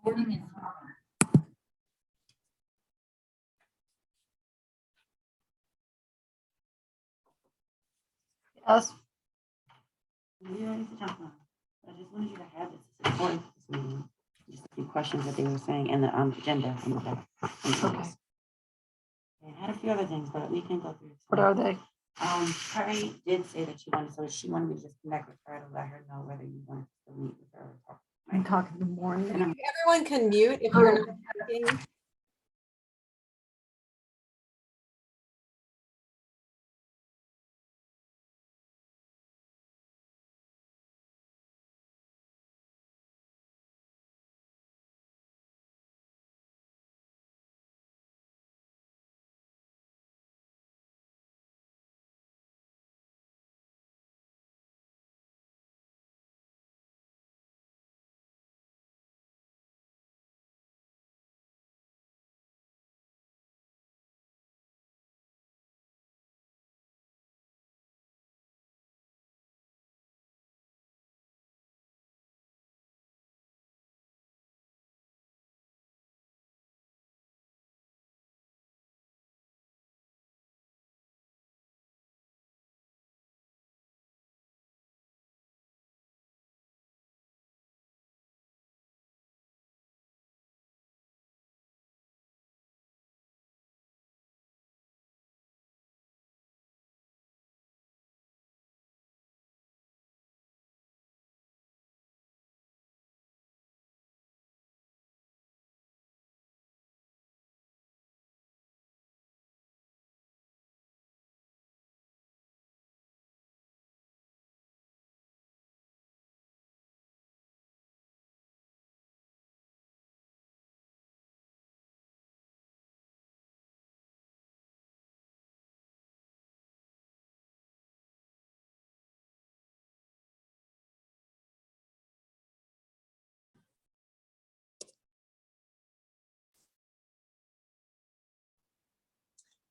Yes. I just wanted you to have this. It's important for this meeting. Just a few questions that they were saying and the agenda. Okay. I had a few other things, but we can go through. What are they? Carrie did say that she wanted me to just connect with her to let her know whether you wanted to meet with her or talk. I'm talking in the morning. Everyone can mute if you're not speaking.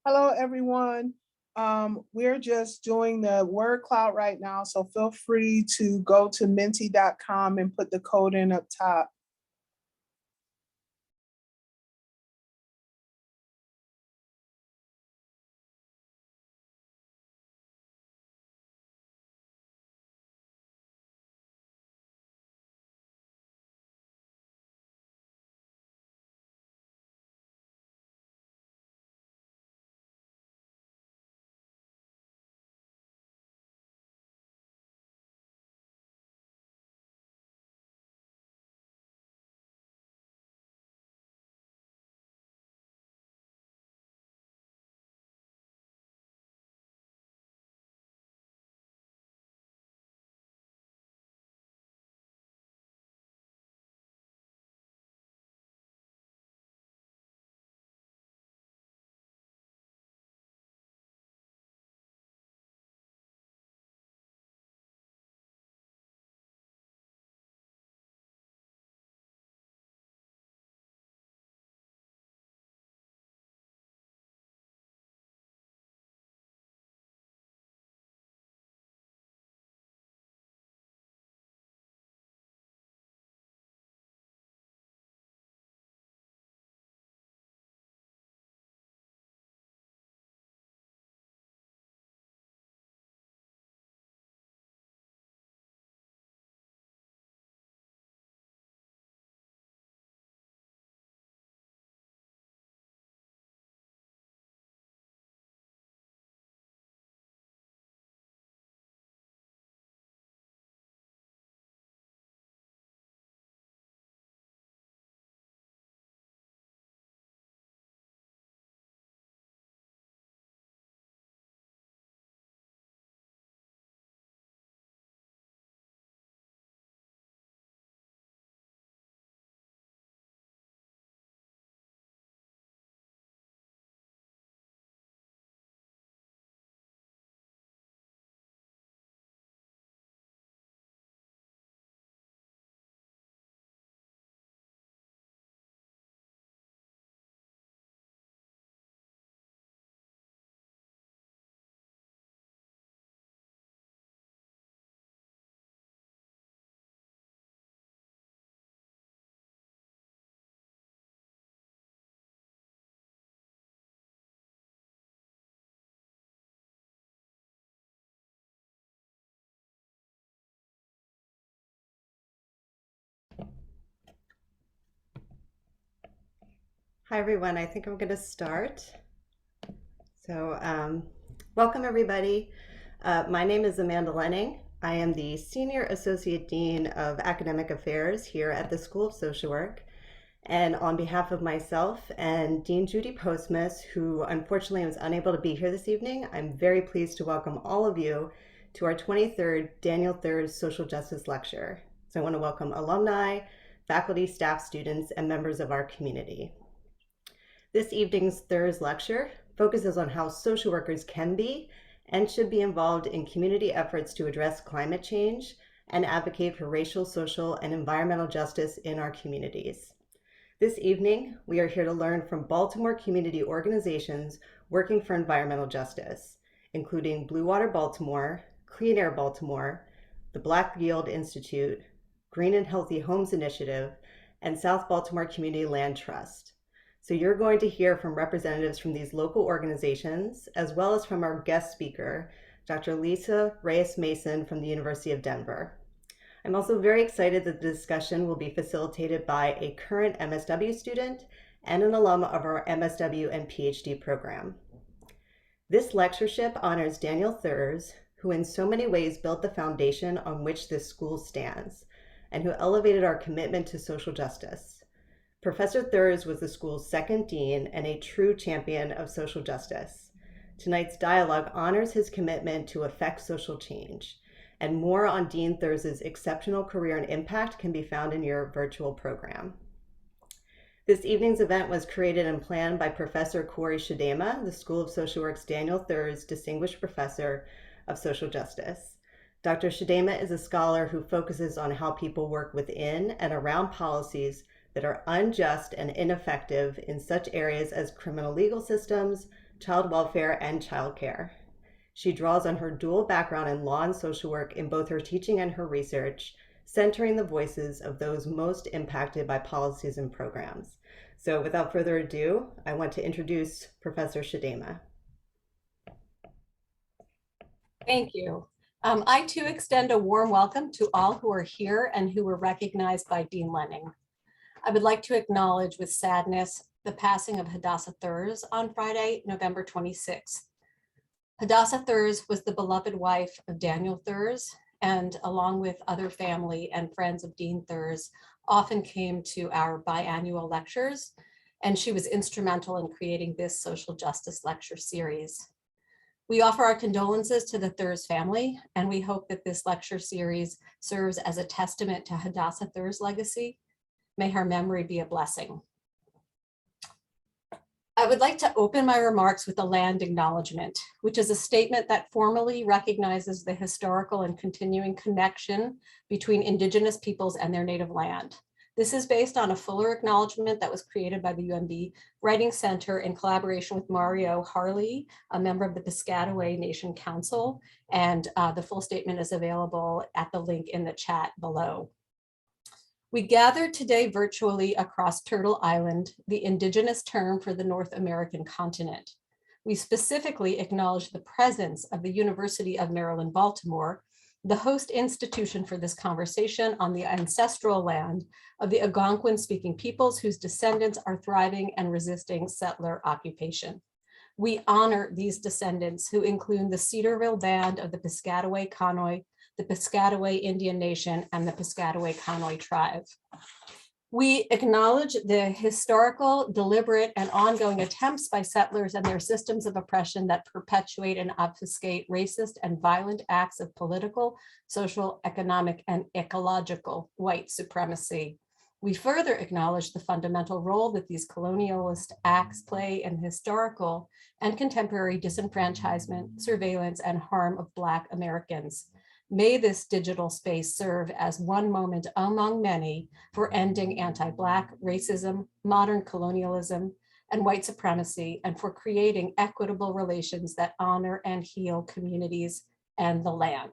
Hello, everyone. We're just doing the word cloud right now, so feel free to go to menti.com and put the code in up top. Hi, everyone. I think I'm going to start. So, welcome, everybody. My name is Amanda Lenning. I am the Senior Associate Dean of Academic Affairs here at the School of Social Work. And on behalf of myself and Dean Judy Postmas, who unfortunately was unable to be here this evening, I'm very pleased to welcome all of you to our 23rd Daniel Thursz Social Justice Lecture. So I want to welcome alumni, faculty, staff, students, and members of our community. This evening's Thursz lecture focuses on how social workers can be and should be involved in community efforts to address climate change and advocate for racial, social, and environmental justice in our communities. This evening, we are here to learn from Baltimore community organizations working for environmental justice, including Blue Water Baltimore, Clean Air Baltimore, the Black Yield Institute, Green and Healthy Homes Initiative, and South Baltimore Community Land Trust. So you're going to hear from representatives from these local organizations, as well as from our guest speaker, Dr. Lisa Reyes-Mason from the University of Denver. I'm also very excited that the discussion will be facilitated by a current MSW student and an alum of our MSW and PhD program. This lectureship honors Daniel Thursz, who in so many ways built the foundation on which this school stands, and who elevated our commitment to social justice. Professor Thursz was the school's second dean and a true champion of social justice. Tonight's dialogue honors his commitment to effect social change, and more on Dean Thurz's exceptional career and impact can be found in your virtual program. This evening's event was created and planned by Professor Corey Shadema, the School of Social Work's Daniel Thursz Distinguished Professor of Social Justice. Dr. Shadema is a scholar who focuses on how people work within and around policies that are unjust and ineffective in such areas as criminal legal systems, child welfare, and childcare. She draws on her dual background in law and social work in both her teaching and her research, centering the voices of those most impacted by policies and programs. So without further ado, I want to introduce Professor Shadema. Thank you. I too extend a warm welcome to all who are here and who were recognized by Dean Lenning. I would like to acknowledge with sadness the passing of Hadassah Thursz on Friday, November 26th. Hadassah Thursz was the beloved wife of Daniel Thursz, and along with other family and friends of Dean Thursz, often came to our biannual lectures, and she was instrumental in creating this social justice lecture series. We offer our condolences to the Thursz family, and we hope that this lecture series serves as a testament to Hadassah Thurz's legacy. May her memory be a blessing. I would like to open my remarks with a land acknowledgement, which is a statement that formally recognizes the historical and continuing connection between Indigenous peoples and their native land. This is based on a fuller acknowledgement that was created by the UMB Writing Center in collaboration with Mario Harley, a member of the Piscataway Nation Council, and the full statement is available at the link in the chat below. We gathered today virtually across Turtle Island, the indigenous term for the North American continent. We specifically acknowledge the presence of the University of Maryland, Baltimore, the host institution for this conversation on the ancestral land of the Algonquin-speaking peoples whose descendants are thriving and resisting settler occupation. We honor these descendants who include the Cedarville Band of the Piscataway Conoy, the Piscataway Indian Nation, and the Piscataway Conoy Tribe. We acknowledge the historical, deliberate, and ongoing attempts by settlers and their systems of oppression that perpetuate and obfuscate racist and violent acts of political, social, economic, and ecological white supremacy. We further acknowledge the fundamental role that these colonialist acts play in historical and contemporary disenfranchisement, surveillance, and harm of Black Americans. May this digital space serve as one moment among many for ending anti-Black racism, modern colonialism, and white supremacy, and for creating equitable relations that honor and heal communities and the land.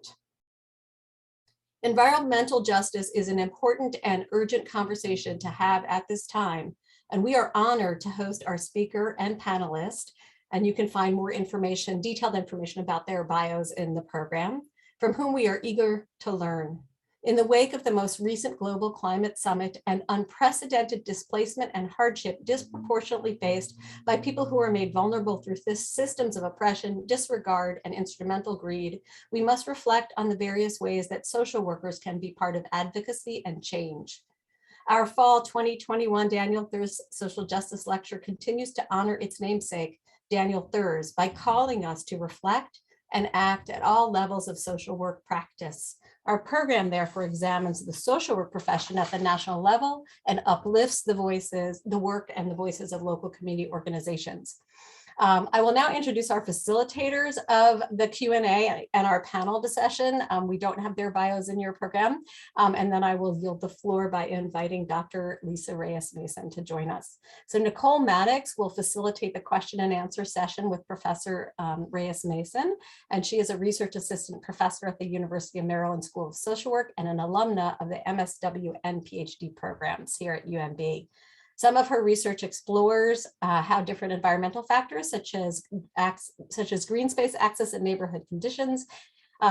Environmental justice is an important and urgent conversation to have at this time, and we are honored to host our speaker and panelist, and you can find more information, detailed information about their bios in the program, from whom we are eager to learn. In the wake of the most recent global climate summit and unprecedented displacement and hardship disproportionately faced by people who are made vulnerable through systems of oppression, disregard, and instrumental greed, we must reflect on the various ways that social workers can be part of advocacy and change. Our fall 2021 Daniel Thursz Social Justice Lecture continues to honor its namesake, Daniel Thursz, by calling us to reflect and act at all levels of social work practice. Our program therefore examines the social work profession at the national level and uplifts the work and the voices of local community organizations. I will now introduce our facilitators of the Q&A and our panel session. We don't have their bios in your program. And then I will yield the floor by inviting Dr. Lisa Reyes-Mason to join us. So Nicole Maddox will facilitate the question and answer session with Professor Reyes-Mason. And she is a research assistant professor at the University of Maryland School of Social Work and an alumna of the MSW and PhD programs here at UMB. Some of her research explores how different environmental factors such as green space access and neighborhood conditions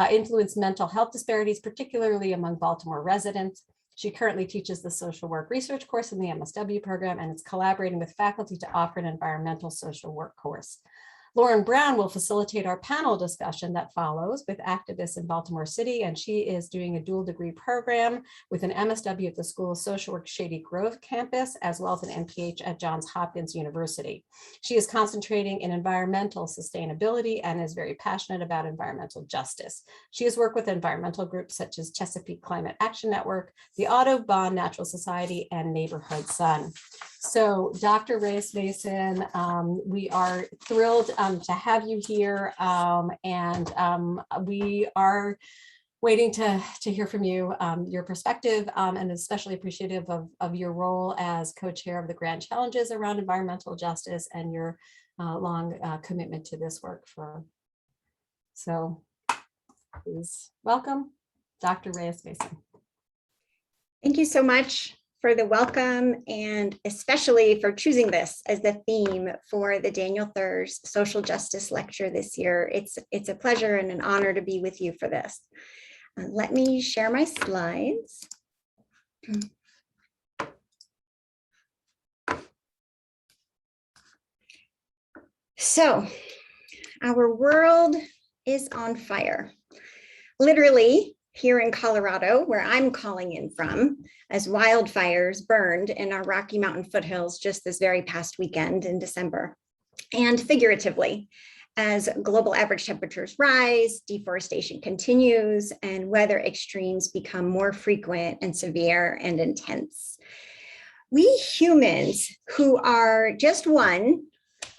influence mental health disparities, particularly among Baltimore residents. She currently teaches the social work research course in the MSW program and is collaborating with faculty to offer an environmental social work course. Lauren Brown will facilitate our panel discussion that follows with activists in Baltimore City, and she is doing a dual degree program with an MSW at the School of Social Work Shady Grove campus, as well as an MPH at Johns Hopkins University. She is concentrating in environmental sustainability and is very passionate about environmental justice. She has worked with environmental groups such as Chesapeake Climate Action Network, the Audubon Natural Society, and Neighborhood Sun. So Dr. Reyes-Mason, we are thrilled to have you here, and we are waiting to hear from you, your perspective, and especially appreciative of your role as co-chair of the Grand Challenges around environmental justice and your long commitment to this work. So please welcome Dr. Reyes-Mason. Thank you so much for the welcome, and especially for choosing this as the theme for the Daniel Thursz Social Justice Lecture this year. It's a pleasure and an honor to be with you for this. Let me share my slides. So, our world is on fire. Literally, here in Colorado, where I'm calling in from, as wildfires burned in our Rocky Mountain foothills just this very past weekend in December. And figuratively, as global average temperatures rise, deforestation continues, and weather extremes become more frequent and severe and intense. We humans, who are just one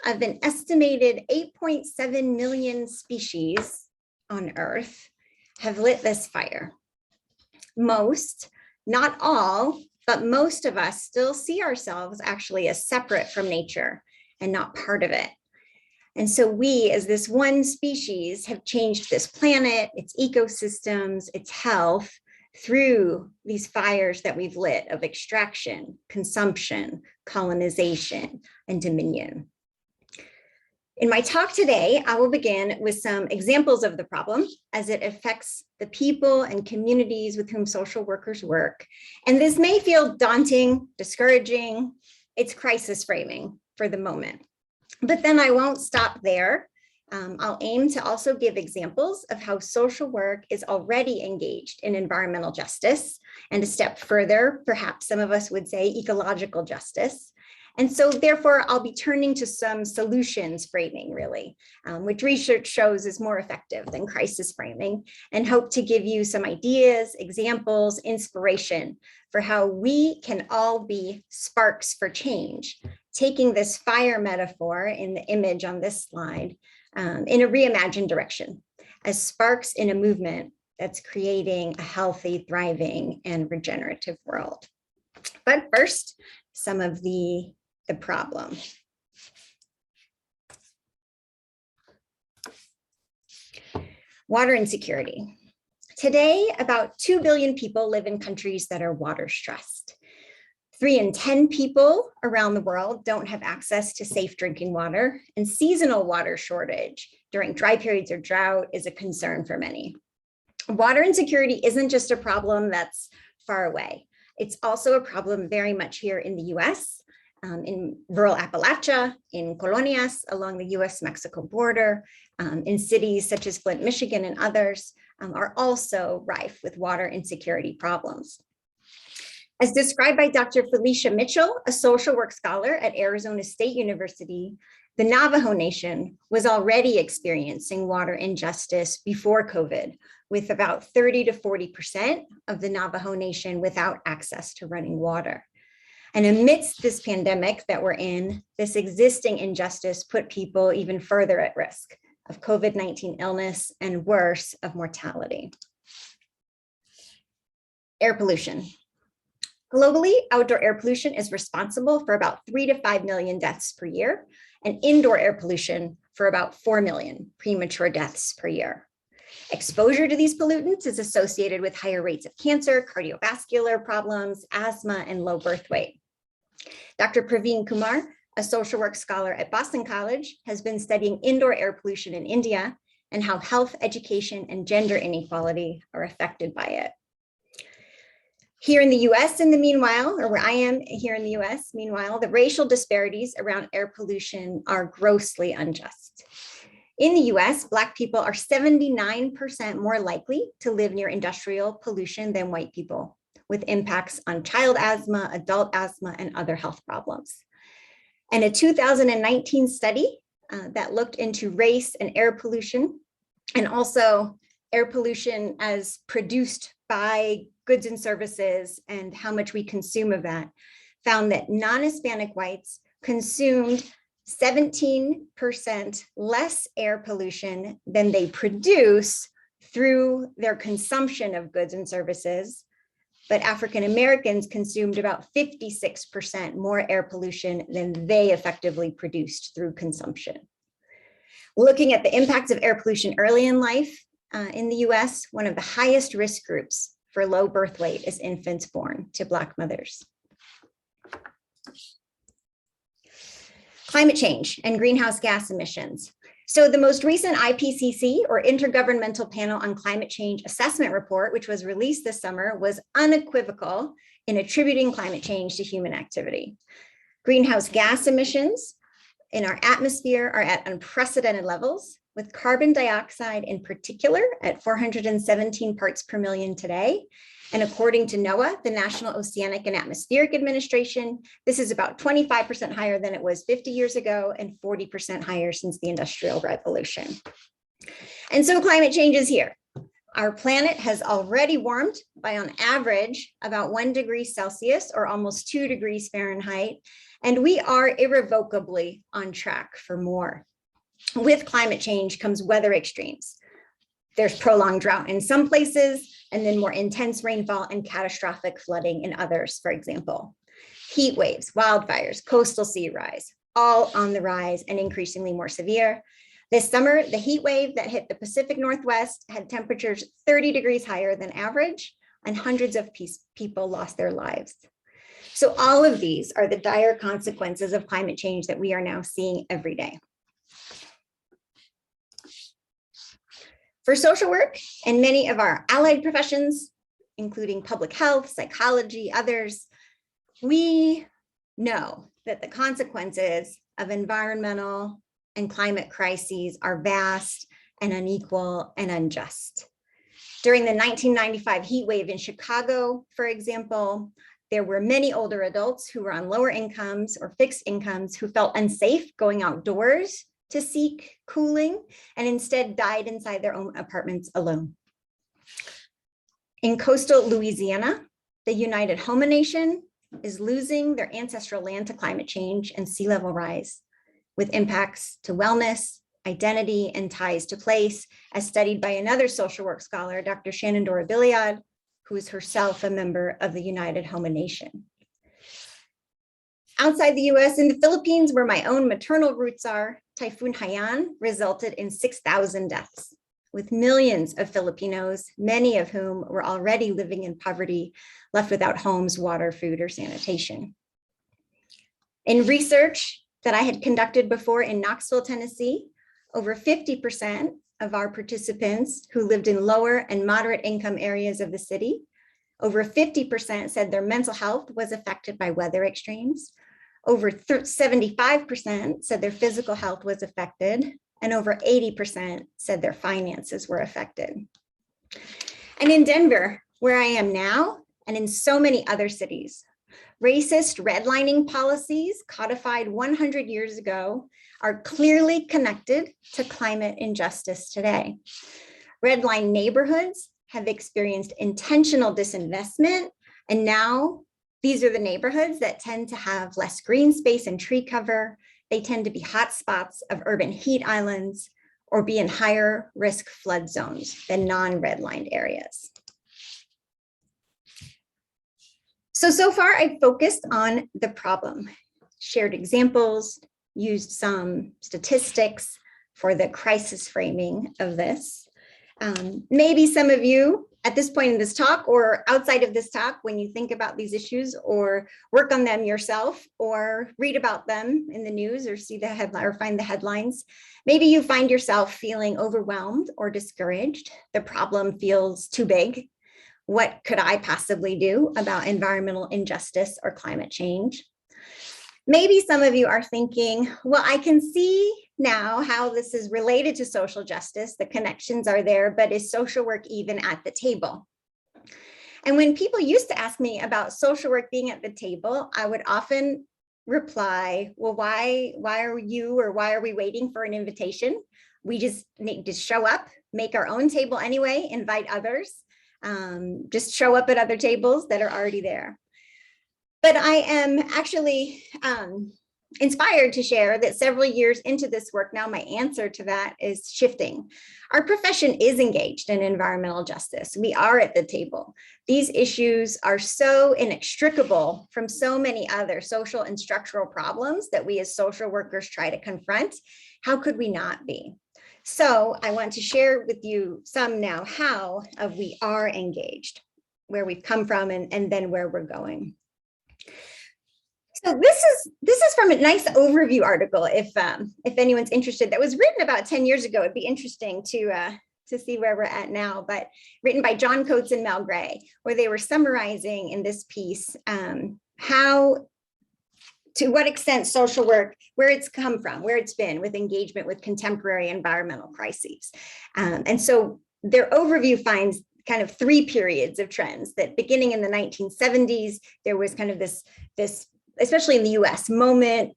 of an estimated 8.7 million species on Earth, have lit this fire. Most, not all, but most of us still see ourselves actually as separate from nature and not part of it. And so we, as this one species, have changed this planet, its ecosystems, its health through these fires that we've lit of extraction, consumption, colonization, and dominion. In my talk today, I will begin with some examples of the problem as it affects the people and communities with whom social workers work. And this may feel daunting, discouraging. It's crisis framing for the moment. But then I won't stop there. I'll aim to also give examples of how social work is already engaged in environmental justice, and a step further, perhaps some of us would say ecological justice. And so therefore, I'll be turning to some solutions framing, really, which research shows is more effective than crisis framing, and hope to give you some ideas, examples, inspiration for how we can all be sparks for change, taking this fire metaphor in the image on this slide in a reimagined direction, as sparks in a movement that's creating a healthy, thriving, and regenerative world. But first, some of the problem. Water insecurity. Today, about 2 billion people live in countries that are water stressed. 3 in 10 people around the world don't have access to safe drinking water, and seasonal water shortage during dry periods or drought is a concern for many. Water insecurity isn't just a problem that's far away. It's also a problem very much here in the US, in rural Appalachia, in colonias along the US-Mexico border, in cities such as Flint, Michigan, and others are also rife with water insecurity problems. As described by Dr. Felicia Mitchell, a social work scholar at Arizona State University, the Navajo Nation was already experiencing water injustice before COVID, with about 30 to 40% of the Navajo Nation without access to running water. And amidst this pandemic that we're in, this existing injustice put people even further at risk of COVID-19 illness and worse, of mortality. Air pollution. Globally, outdoor air pollution is responsible for about 3 to 5 million deaths per year, and indoor air pollution for about 4 million premature deaths per year. Exposure to these pollutants is associated with higher rates of cancer, cardiovascular problems, asthma, and low birth weight. Dr. Praveen Kumar, a social work scholar at Boston College, has been studying indoor air pollution in India and how health, education, and gender inequality are affected by it. Here in the US, in the meanwhile, or where I am here in the US, meanwhile, the racial disparities around air pollution are grossly unjust. In the US, Black people are 79% more likely to live near industrial pollution than white people, with impacts on child asthma, adult asthma, and other health problems. And a 2019 study that looked into race and air pollution, and also air pollution as produced by goods and services and how much we consume of that, found that non-Hispanic whites consumed 17% less air pollution than they produce through their consumption of goods and services. But African Americans consumed about 56% more air pollution than they effectively produced through consumption. Looking at the impacts of air pollution early in life, in the US, one of the highest risk groups for low birth weight is infants born to Black mothers. Climate change and greenhouse gas emissions. So the most recent IPCC, or Intergovernmental Panel on Climate Change Assessment report, which was released this summer, was unequivocal in attributing climate change to human activity. Greenhouse gas emissions in our atmosphere are at unprecedented levels, with carbon dioxide in particular at 417 parts per million today. And according to NOAA, the National Oceanic and Atmospheric Administration, this is about 25% higher than it was 50 years ago and 40% higher since the Industrial Revolution. And so climate change is here. Our planet has already warmed by on average about 1 degree Celsius or almost 2 degrees Fahrenheit, and we are irrevocably on track for more. With climate change comes weather extremes. There's prolonged drought in some places, and then more intense rainfall and catastrophic flooding in others, for example. Heat waves, wildfires, coastal sea rise, all on the rise and increasingly more severe. This summer, the heat wave that hit the Pacific Northwest had temperatures 30 degrees higher than average, and hundreds of people lost their lives. So all of these are the dire consequences of climate change that we are now seeing every day. For social work and many of our allied professions, including public health, psychology, others, we know that the consequences of environmental and climate crises are vast and unequal and unjust. During the 1995 heat wave in Chicago, for example, there were many older adults who were on lower incomes or fixed incomes who felt unsafe going outdoors to seek cooling and instead died inside their own apartments alone. In coastal Louisiana, the United Homa Nation is losing their ancestral land to climate change and sea level rise, with impacts to wellness, identity, and ties to place, as studied by another social work scholar, Dr. Shannon Dora-Biliad, who is herself a member of the United Homa Nation. Outside the US, in the Philippines, where my own maternal roots are, Typhoon Haiyan resulted in 6,000 deaths, with millions of Filipinos, many of whom were already living in poverty, left without homes, water, food, or sanitation. In research that I had conducted before in Knoxville, Tennessee, over 50% of our participants who lived in lower and moderate income areas of the city. Over 50% said their mental health was affected by weather extremes. Over 75% said their physical health was affected, and over 80% said their finances were affected. And in Denver, where I am now, and in so many other cities, racist redlining policies codified 100 years ago are clearly connected to climate injustice today. Redline neighborhoods have experienced intentional disinvestment, and now these are the neighborhoods that tend to have less green space and tree cover. They tend to be hotspots of urban heat islands or be in higher risk flood zones than non-redlined areas. So far I've focused on the problem, shared examples, used some statistics for the crisis framing of this. Maybe some of you at this point in this talk or outside of this talk, when you think about these issues or work on them yourself or read about them in the news or see the headline or find the headlines, maybe you find yourself feeling overwhelmed or discouraged. The problem feels too big. What could I possibly do about environmental injustice or climate change? Maybe some of you are thinking, well, I can see now how this is related to social justice. The connections are there, but is social work even at the table? And when people used to ask me about social work being at the table, I would often reply, well, why are you or why are we waiting for an invitation? We just need to show up, make our own table anyway, invite others, just show up at other tables that are already there. But I am actually inspired to share that several years into this work now, my answer to that is shifting. Our profession is engaged in environmental justice. We are at the table. These issues are so inextricable from so many other social and structural problems that we as social workers try to confront. How could we not be? So I want to share with you some now how of we are engaged, where we've come from and then where we're going. So this is from a nice overview article. If anyone's interested, that was written about 10 years ago. It'd be interesting to see where we're at now, but written by John Coates and Mel Gray, where they were summarizing in this piece how, to what extent social work, where it's come from, where it's been with engagement with contemporary environmental crises. And so their overview finds kind of three periods of trends that beginning in the 1970s, there was kind of this especially in the US moment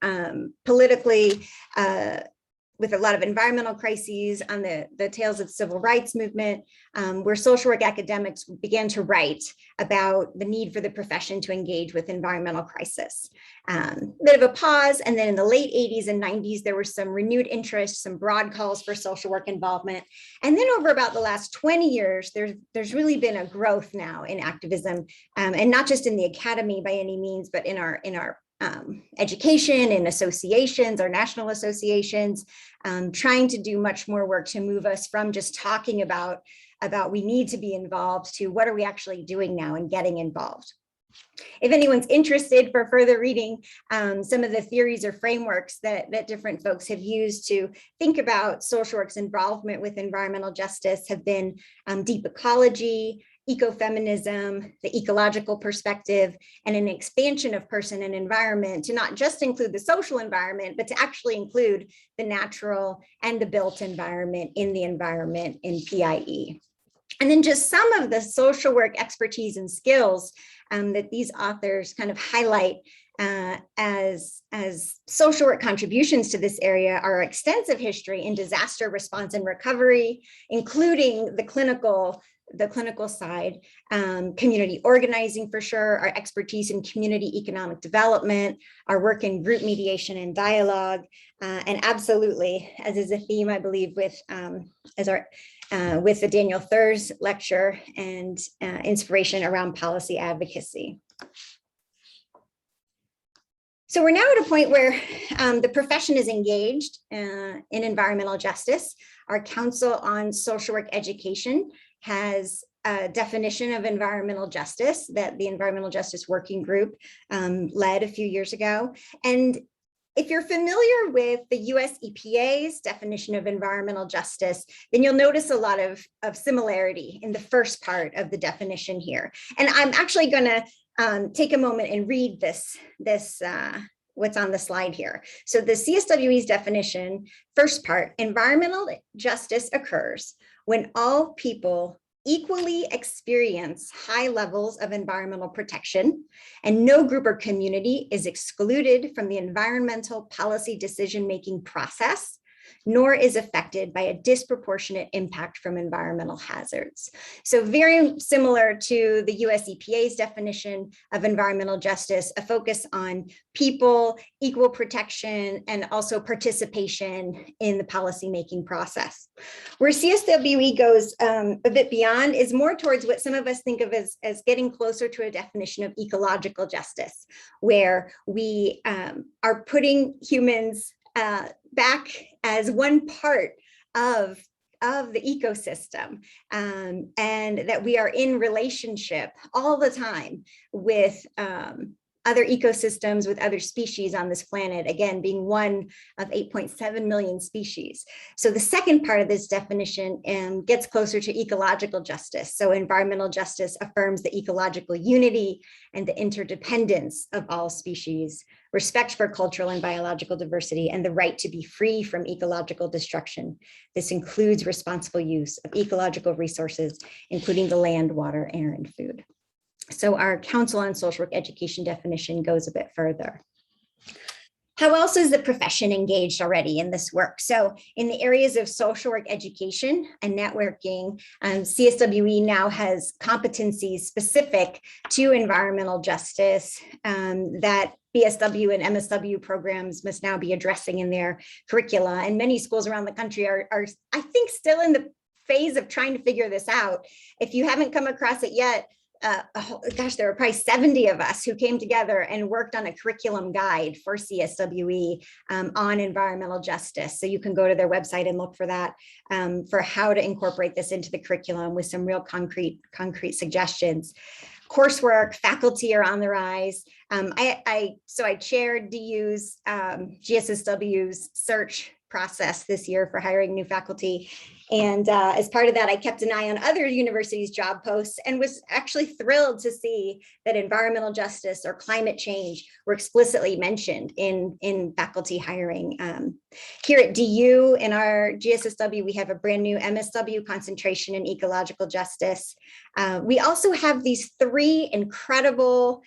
politically with a lot of environmental crises on the tails of civil rights movement, where social work academics began to write about the need for the profession to engage with environmental crisis. Bit of a pause, and then in the late 80s and 90s, there was some renewed interest, some broad calls for social work involvement. And then over about the last 20 years, there's really been a growth now in activism, and not just in the academy by any means, but in our education and associations, our national associations, trying to do much more work to move us from just talking about we need to be involved to what are we actually doing now and getting involved. If anyone's interested for further reading, some of the theories or frameworks that different folks have used to think about social work's involvement with environmental justice have been deep ecology, ecofeminism, the ecological perspective, and an expansion of person and environment to not just include the social environment, but to actually include the natural and the built environment in the environment in PIE. And then just some of the social work expertise and skills that these authors kind of highlight as social work contributions to this area are extensive history in disaster response and recovery, including the clinical side, community organizing for sure, our expertise in community economic development, our work in group mediation and dialogue, and absolutely, as is a theme, I believe, with the Daniel Thursz lecture and inspiration around policy advocacy. So we're now at a point where the profession is engaged in environmental justice. Our Council on Social Work Education has a definition of environmental justice that the Environmental Justice Working Group led a few years ago. And if you're familiar with the US EPA's definition of environmental justice, then you'll notice a lot of similarity in the first part of the definition here. And I'm actually going to take a moment and read this what's on the slide here. So the CSWE's definition, first part, environmental justice occurs when all people equally experience high levels of environmental protection, and no group or community is excluded from the environmental policy decision-making process, nor is affected by a disproportionate impact from environmental hazards. So very similar to the US EPA's definition of environmental justice, a focus on people, equal protection, and also participation in the policymaking process. Where CSWE goes a bit beyond is more towards what some of us think of as getting closer to a definition of ecological justice, where we are putting humans back as one part of the ecosystem, and that we are in relationship all the time with other ecosystems, with other species on this planet, again, being one of 8.7 million species. So the second part of this definition gets closer to ecological justice. So environmental justice affirms the ecological unity and the interdependence of all species, respect for cultural and biological diversity, and the right to be free from ecological destruction. This includes responsible use of ecological resources, including the land, water, air, and food. So our Council on Social Work Education definition goes a bit further. How else is the profession engaged already in this work? So in the areas of social work education and networking, CSWE now has competencies specific to environmental justice that BSW and MSW programs must now be addressing in their curricula. And many schools around the country are I think, still in the phase of trying to figure this out. If you haven't come across it yet, gosh, there were probably 70 of us who came together and worked on a curriculum guide for CSWE on environmental justice. So you can go to their website and look for that, for how to incorporate this into the curriculum with some real concrete suggestions. Coursework, faculty are on the rise. So I chaired DU's GSSW's search process this year for hiring new faculty. And as part of that, I kept an eye on other universities' job posts and was actually thrilled to see that environmental justice or climate change were explicitly mentioned in faculty hiring. Here at DU, in our GSSW, we have a brand new MSW, concentration in ecological justice. We also have these 3 incredible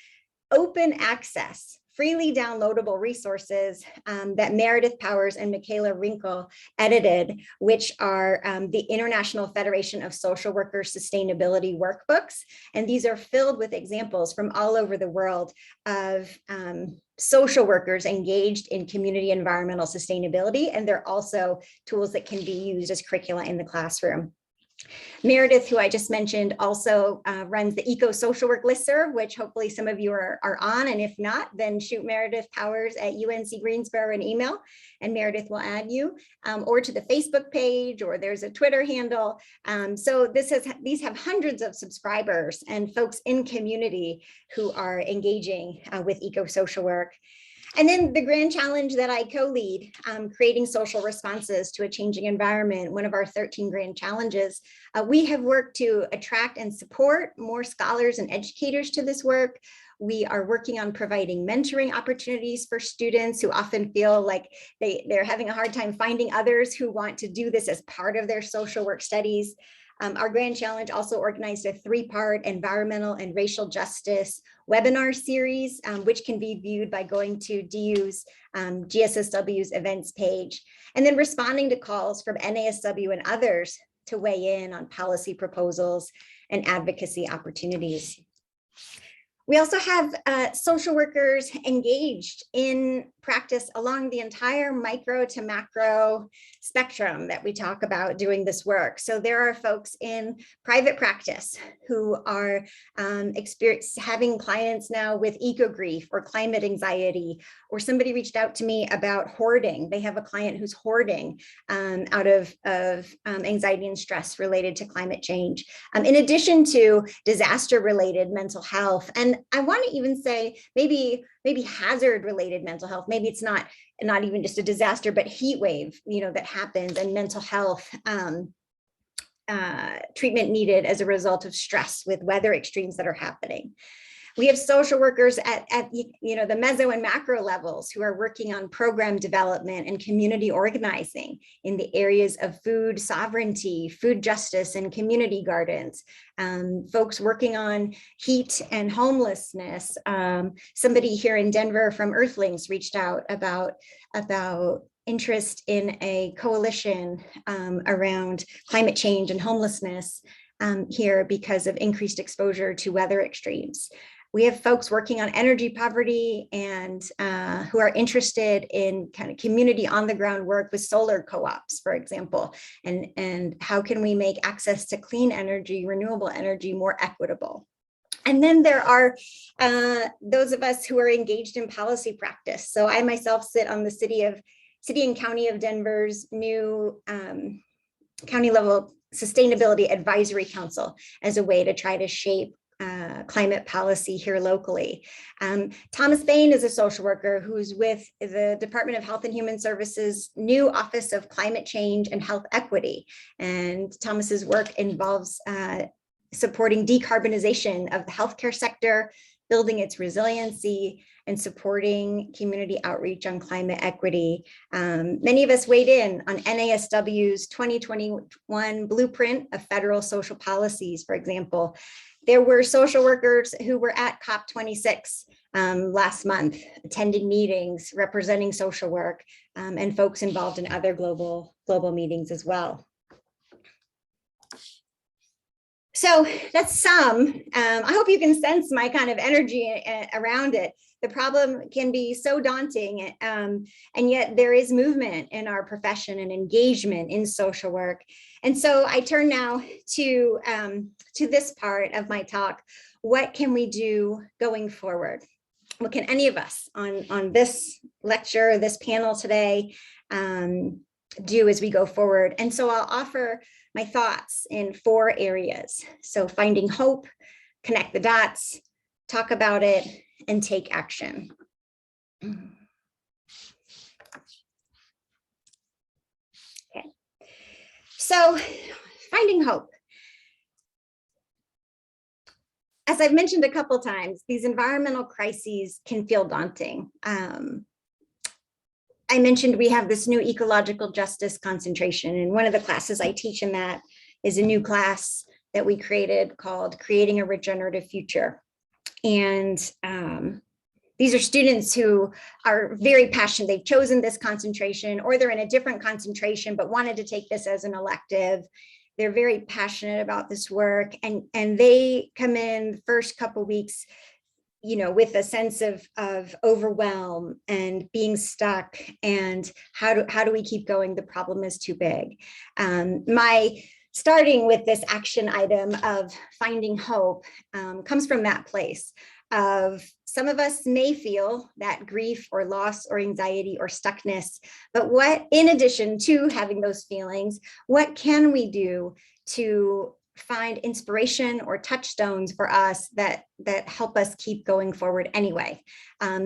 open access, freely downloadable resources that Meredith Powers and Michaela Rinkle edited, which are the International Federation of Social Workers Sustainability Workbooks. And these are filled with examples from all over the world of social workers engaged in community environmental sustainability. And they're also tools that can be used as curricula in the classroom. Meredith, who I just mentioned, also runs the Eco Social Work listserv, which hopefully some of you are on. And if not, then shoot Meredith Powers at UNC Greensboro an email, and Meredith will add you, or to the Facebook page, or there's a Twitter handle. So these have hundreds of subscribers and folks in community who are engaging with eco social work. And then the grand challenge that I co-lead, creating social responses to a changing environment, one of our 13 grand challenges. We have worked to attract and support more scholars and educators to this work. We are working on providing mentoring opportunities for students who often feel like they're having a hard time finding others who want to do this as part of their social work studies. Our grand challenge also organized a 3-part environmental and racial justice webinar series, which can be viewed by going to DU's GSSW's events page, and then responding to calls from NASW and others to weigh in on policy proposals and advocacy opportunities. We also have social workers engaged in practice along the entire micro to macro spectrum that we talk about doing this work. So there are folks in private practice who are having clients now with eco grief or climate anxiety, or somebody reached out to me about hoarding. They have a client who's hoarding out of anxiety and stress related to climate change, in addition to disaster related mental health. And I want to even say maybe maybe hazard related mental health. Maybe it's not even just a disaster, but heat wave, that happens, and mental health treatment needed as a result of stress with weather extremes that are happening. We have social workers at the meso and macro levels who are working on program development and community organizing in the areas of food sovereignty, food justice, and community gardens. Folks working on heat and homelessness. Somebody here in Denver from Earthlings reached out about interest in a coalition around climate change and homelessness here because of increased exposure to weather extremes. We have folks working on energy poverty and who are interested in kind of community on the ground work with solar co-ops, for example, and how can we make access to clean energy, renewable energy more equitable. And then there are those of us who are engaged in policy practice. So I myself sit on the city and county of Denver's new county level sustainability advisory council as a way to try to shape climate policy here locally. Thomas Bain is a social worker who's with the Department of Health and Human Services new Office of Climate Change and Health Equity. And Thomas's work involves supporting decarbonization of the healthcare sector, building its resiliency, and supporting community outreach on climate equity. Many of us weighed in on NASW's 2021 Blueprint of Federal Social Policies, for example. There were social workers who were at COP26 last month, attending meetings, representing social work, and folks involved in other global meetings as well. So that's some. I hope you can sense my kind of energy around it. The problem can be so daunting, and yet there is movement in our profession and engagement in social work. And so I turn now to this part of my talk. What can we do going forward? What can any of us on this lecture, this panel today do as we go forward? And so I'll offer my thoughts in 4 areas. So finding hope, connect the dots, talk about it, and take action. Okay. So finding hope. As I've mentioned a couple times, these environmental crises can feel daunting. I mentioned we have this new ecological justice concentration, and one of the classes I teach in that is a new class that we created called Creating a Regenerative Future. And these are students who are very passionate. They've chosen this concentration, or they're in a different concentration, but wanted to take this as an elective. They're very passionate about this work, and they come in the first couple weeks, with a sense of overwhelm and being stuck, and how do we keep going? The problem is too big. My starting with this action item of finding hope comes from that place of some of us may feel that grief or loss or anxiety or stuckness, but what, in addition to having those feelings, what can we do to find inspiration or touchstones for us that help us keep going forward anyway?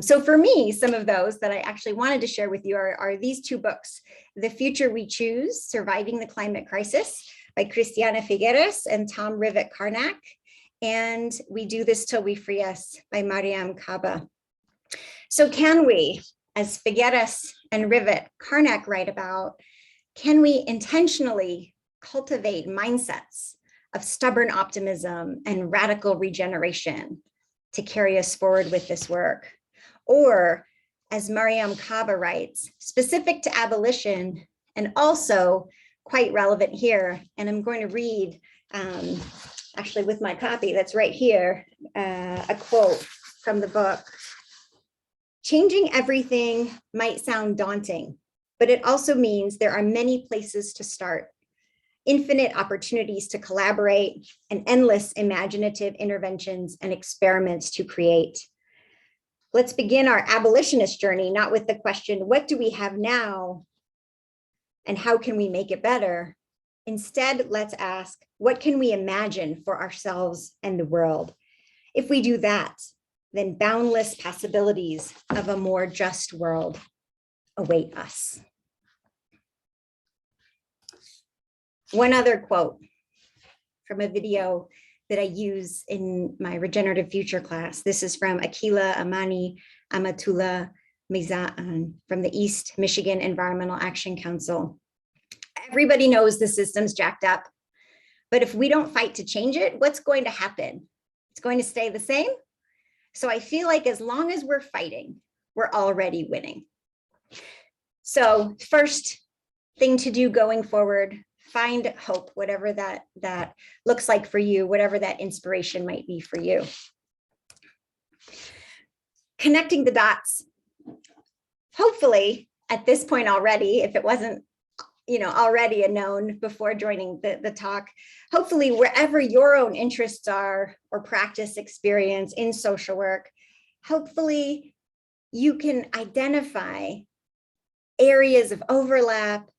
So for me, some of those that I actually wanted to share with you are these 2 books, The Future We Choose, Surviving the Climate Crisis by Christiana Figueres and Tom Rivett-Carnac, and We Do This Till We Free Us by Mariam Kaba. So can we, as Figueres and Rivett-Carnac write about, can we intentionally cultivate mindsets of stubborn optimism and radical regeneration to carry us forward with this work? Or, as Mariam Kaba writes, specific to abolition and also quite relevant here, and I'm going to read, actually with my copy that's right here, a quote from the book. Changing everything might sound daunting, but it also means there are many places to start, infinite opportunities to collaborate, and endless imaginative interventions and experiments to create. Let's begin our abolitionist journey, not with the question, what do we have now and how can we make it better? Instead, let's ask, what can we imagine for ourselves and the world? If we do that, then boundless possibilities of a more just world await us. One other quote from a video that I use in my regenerative future class. This is from Akila Amani Amatullah Mizaan from the East Michigan Environmental Action Council. Everybody knows the system's jacked up, but if we don't fight to change it, what's going to happen? It's going to stay the same. So I feel like as long as we're fighting, we're already winning. So first thing to do going forward, find hope, whatever that looks like for you, whatever that inspiration might be for you. Connecting the dots. Hopefully at this point already, if it wasn't already a known before joining the talk, hopefully wherever your own interests are or practice experience in social work, hopefully you can identify areas of overlap,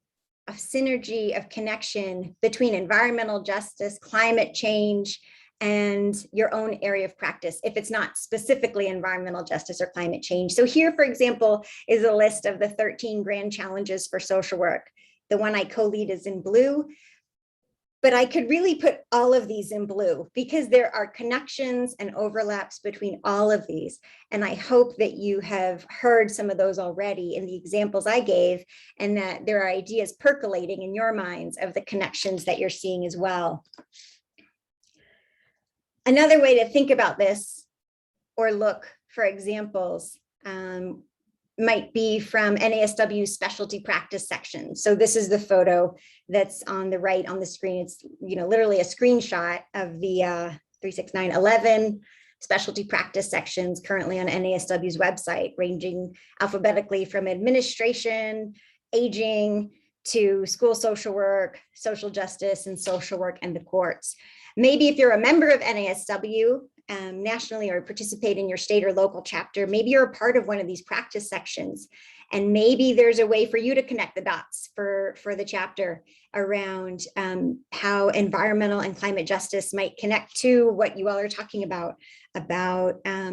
of synergy, of connection between environmental justice, climate change, and your own area of practice, if it's not specifically environmental justice or climate change. So here, for example, is a list of the 13 grand challenges for social work. The one I co-lead is in blue, but I could really put all of these in blue because there are connections and overlaps between all of these. And I hope that you have heard some of those already in the examples I gave, and that there are ideas percolating in your minds of the connections that you're seeing as well. Another way to think about this or look for examples might be from NASW specialty practice section. So this is the photo that's on the right on the screen. It's literally a screenshot of the 36911 specialty practice sections currently on NASW's website, ranging alphabetically from administration, aging, to school social work, social justice, and social work and the courts. Maybe if you're a member of NASW nationally or participate in your state or local chapter, maybe you're a part of one of these practice sections. And maybe there's a way for you to connect the dots for the chapter around how environmental and climate justice might connect to what you all are talking about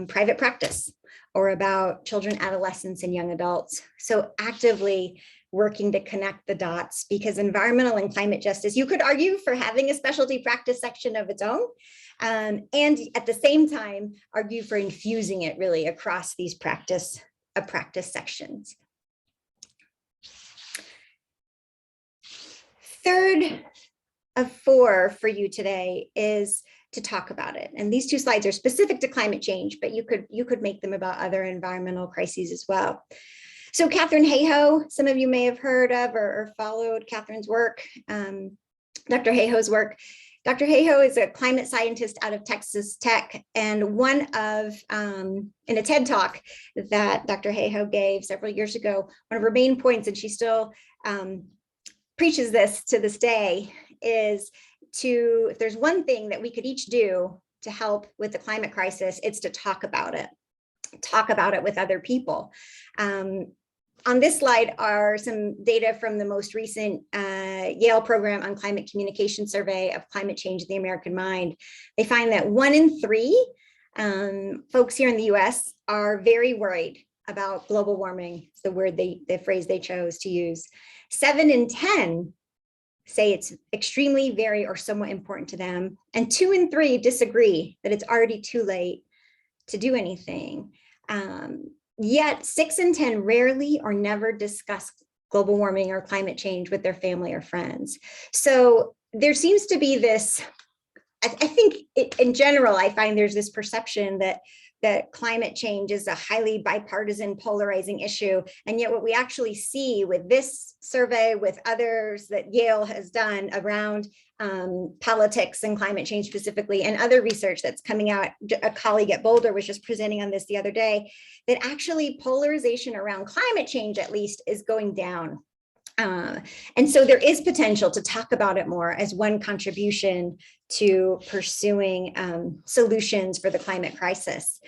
private practice or about children, adolescents, and young adults. So actively working to connect the dots, because environmental and climate justice, you could argue for having a specialty practice section of its own, and at the same time argue for infusing it really across these practice sections. Third of 4 for you today is to talk about it. And these 2 slides are specific to climate change, but you could make them about other environmental crises as well. So Catherine Hayhoe, some of you may have heard of or followed Catherine's work, Dr. Hayhoe's work. Dr. Hayhoe is a climate scientist out of Texas Tech, and one of, in a TED talk that Dr. Hayhoe gave several years ago, one of her main points, and she still preaches this to this day, is if there's one thing that we could each do to help with the climate crisis, it's to talk about it with other people. On this slide are some data from the most recent Yale program on climate communication survey of climate change in the American mind. They find that 1 in 3 folks here in the US are very worried about global warming. It's the phrase they chose to use. 7 in 10 say it's extremely, very, or somewhat important to them. And 2 in 3 disagree that it's already too late to do anything. Yet 6 in 10 rarely or never discuss global warming or climate change with their family or friends. So there seems to be this, I think in general, I find there's this perception that climate change is a highly bipartisan, polarizing issue. And yet what we actually see with this survey, with others that Yale has done around politics and climate change specifically, and other research that's coming out, a colleague at Boulder was just presenting on this the other day, that actually polarization around climate change at least is going down. And so there is potential to talk about it more as one contribution to pursuing solutions for the climate crisis.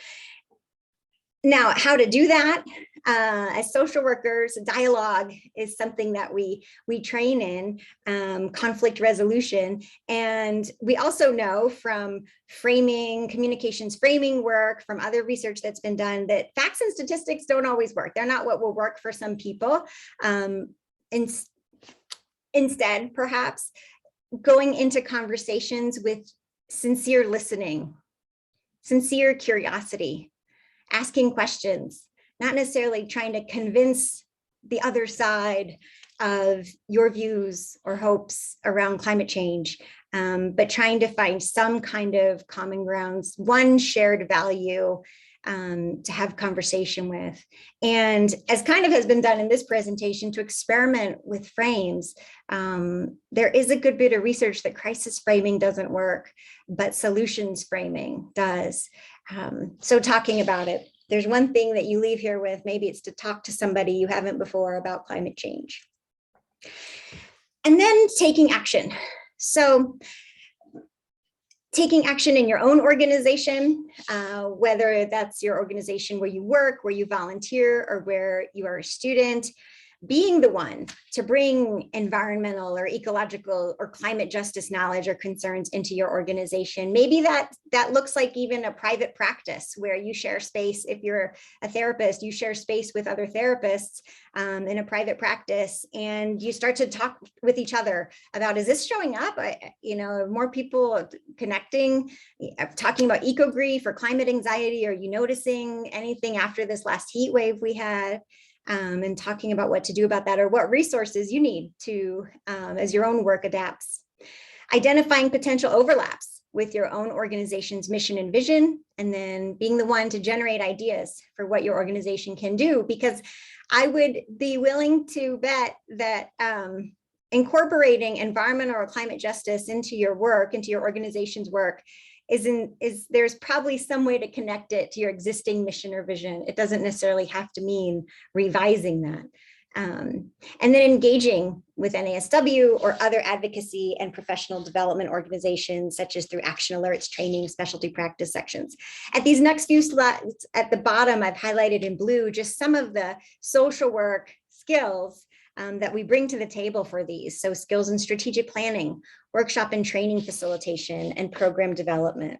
Now, how to do that as social workers, dialogue is something that we train in, conflict resolution. And we also know from framing, communications framing work, from other research that's been done, that facts and statistics don't always work. They're not what will work for some people. Instead, perhaps going into conversations with sincere listening, sincere curiosity, asking questions, not necessarily trying to convince the other side of your views or hopes around climate change, but trying to find some kind of common grounds, one shared value to have conversation with. And as kind of has been done in this presentation, to experiment with frames. There is a good bit of research that crisis framing doesn't work, but solutions framing does. So talking about it, there's one thing that you leave here with, maybe it's to talk to somebody you haven't before about climate change. And then taking action. So taking action in your own organization, whether that's your organization where you work, where you volunteer, or where you are a student, being the one to bring environmental or ecological or climate justice knowledge or concerns into your organization. Maybe that looks like even a private practice where you share space. If you're a therapist, you share space with other therapists in a private practice, and you start to talk with each other about, is this showing up? More people connecting, talking about eco grief or climate anxiety. Are you noticing anything after this last heat wave we had? And talking about what to do about that, or what resources you need to, as your own work adapts. Identifying potential overlaps with your own organization's mission and vision, and then being the one to generate ideas for what your organization can do. Because I would be willing to bet that incorporating environmental or climate justice into your work, into your organization's work, there's probably some way to connect it to your existing mission or vision. It doesn't necessarily have to mean revising that. And then engaging with NASW or other advocacy and professional development organizations, such as through action alerts, training, specialty practice sections. At these next few slides at the bottom, I've highlighted in blue just some of the social work skills that we bring to the table for these. So skills in strategic planning, workshop and training facilitation, and program development.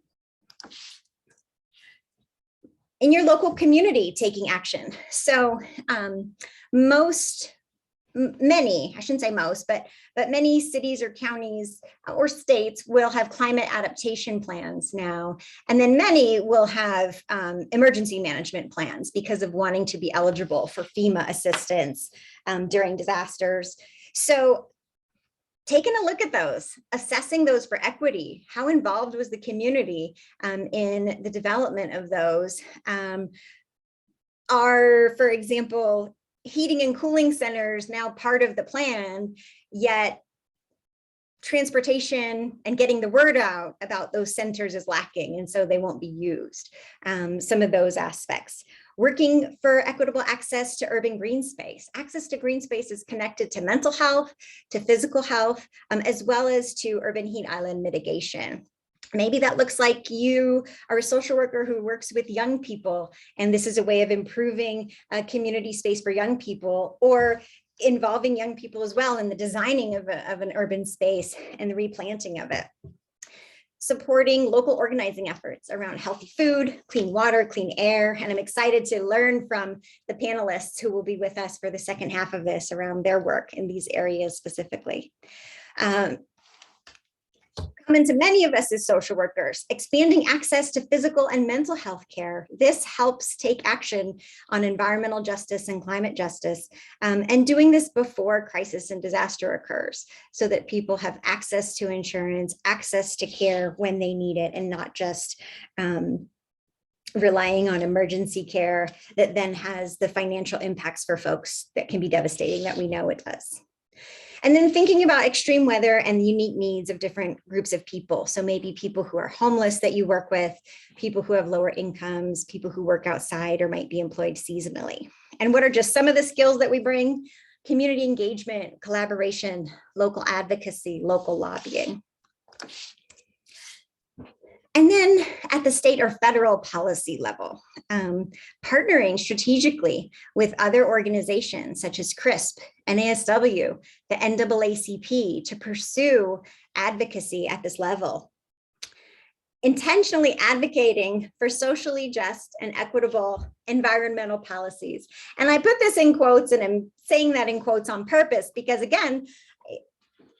In your local community, taking action. So many, I shouldn't say most, but many cities or counties or states will have climate adaptation plans now. And then many will have emergency management plans because of wanting to be eligible for FEMA assistance during disasters. So taking a look at those, assessing those for equity, how involved was the community in the development of those? Are, for example, heating and cooling centers now part of the plan, yet transportation and getting the word out about those centers is lacking, and so they won't be used. Some of those aspects. Working for equitable access to urban green space. Access to green space is connected to mental health, to physical health, as well as to urban heat island mitigation. Maybe that looks like you are a social worker who works with young people, and this is a way of improving community space for young people, or involving young people as well in the designing of an urban space and the replanting of it. Supporting local organizing efforts around healthy food, clean water, clean air. And I'm excited to learn from the panelists who will be with us for the second half of this around their work in these areas specifically. Common to many of us as social workers, expanding access to physical and mental health care. This helps take action on environmental justice and climate justice, and doing this before crisis and disaster occurs, so that people have access to insurance, access to care when they need it, and not just relying on emergency care that then has the financial impacts for folks that can be devastating, that we know it does. And then thinking about extreme weather and the unique needs of different groups of people. So maybe people who are homeless that you work with, people who have lower incomes, people who work outside or might be employed seasonally. And what are just some of the skills that we bring? Community engagement, collaboration, local advocacy, local lobbying. And then at the state or federal policy level, partnering strategically with other organizations such as CRISP, NASW, the NAACP to pursue advocacy at this level. Intentionally advocating for socially just and equitable environmental policies. And I put this in quotes, and I'm saying that in quotes on purpose because, again,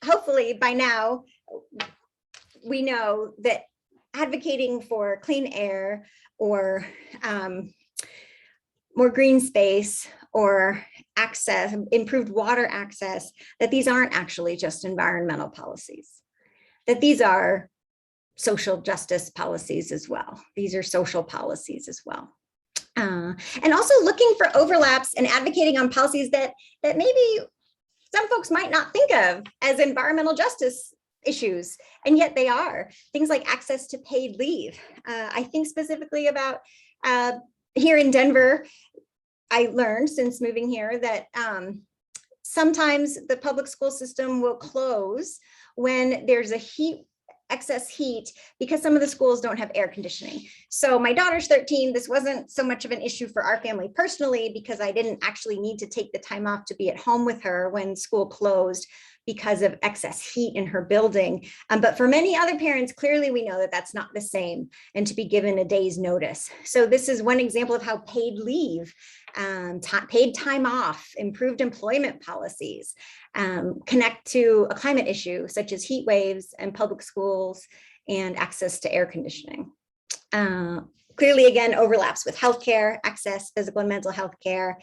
hopefully by now we know that advocating for clean air or more green space or access, improved water access, that these aren't actually just environmental policies, that these are social justice policies as well. These are social policies as well. And also looking for overlaps and advocating on policies that maybe some folks might not think of as environmental justice issues, and yet they are. Things like access to paid leave. I think specifically about here in Denver, I learned since moving here that sometimes the public school system will close when there's excess heat because some of the schools don't have air conditioning. So my daughter's 13. This wasn't so much of an issue for our family personally because I didn't actually need to take the time off to be at home with her when school closed because of excess heat in her building. But for many other parents, clearly we know that that's not the same and to be given a day's notice. So this is one example of how paid leave, paid time off, improved employment policies connect to a climate issue such as heat waves and public schools and access to air conditioning. Clearly, again, overlaps with healthcare, access, physical and mental health care,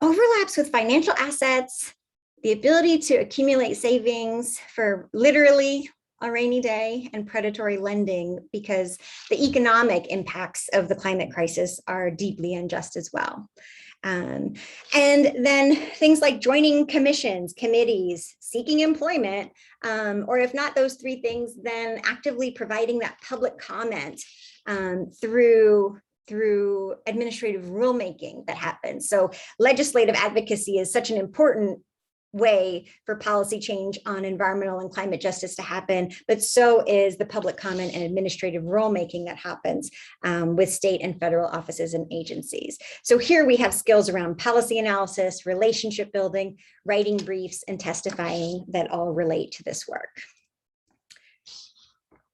overlaps with financial assets, the ability to accumulate savings for literally a rainy day, and predatory lending because the economic impacts of the climate crisis are deeply unjust as well. And then things like joining commissions, committees, seeking employment, or if not those three things, then actively providing that public comment through administrative rulemaking that happens. So legislative advocacy is such an important way for policy change on environmental and climate justice to happen, but so is the public comment and administrative rulemaking that happens with state and federal offices and agencies. So here we have skills around policy analysis, relationship building, writing briefs, and testifying that all relate to this work.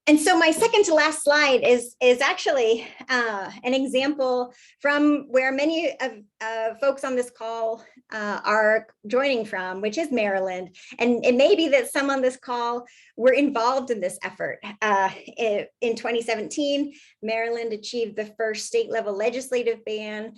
And so my second to last slide is actually an example from where many of folks on this call are joining from, which is Maryland. And it may be that some on this call were involved in this effort. In 2017, Maryland achieved the first state level legislative ban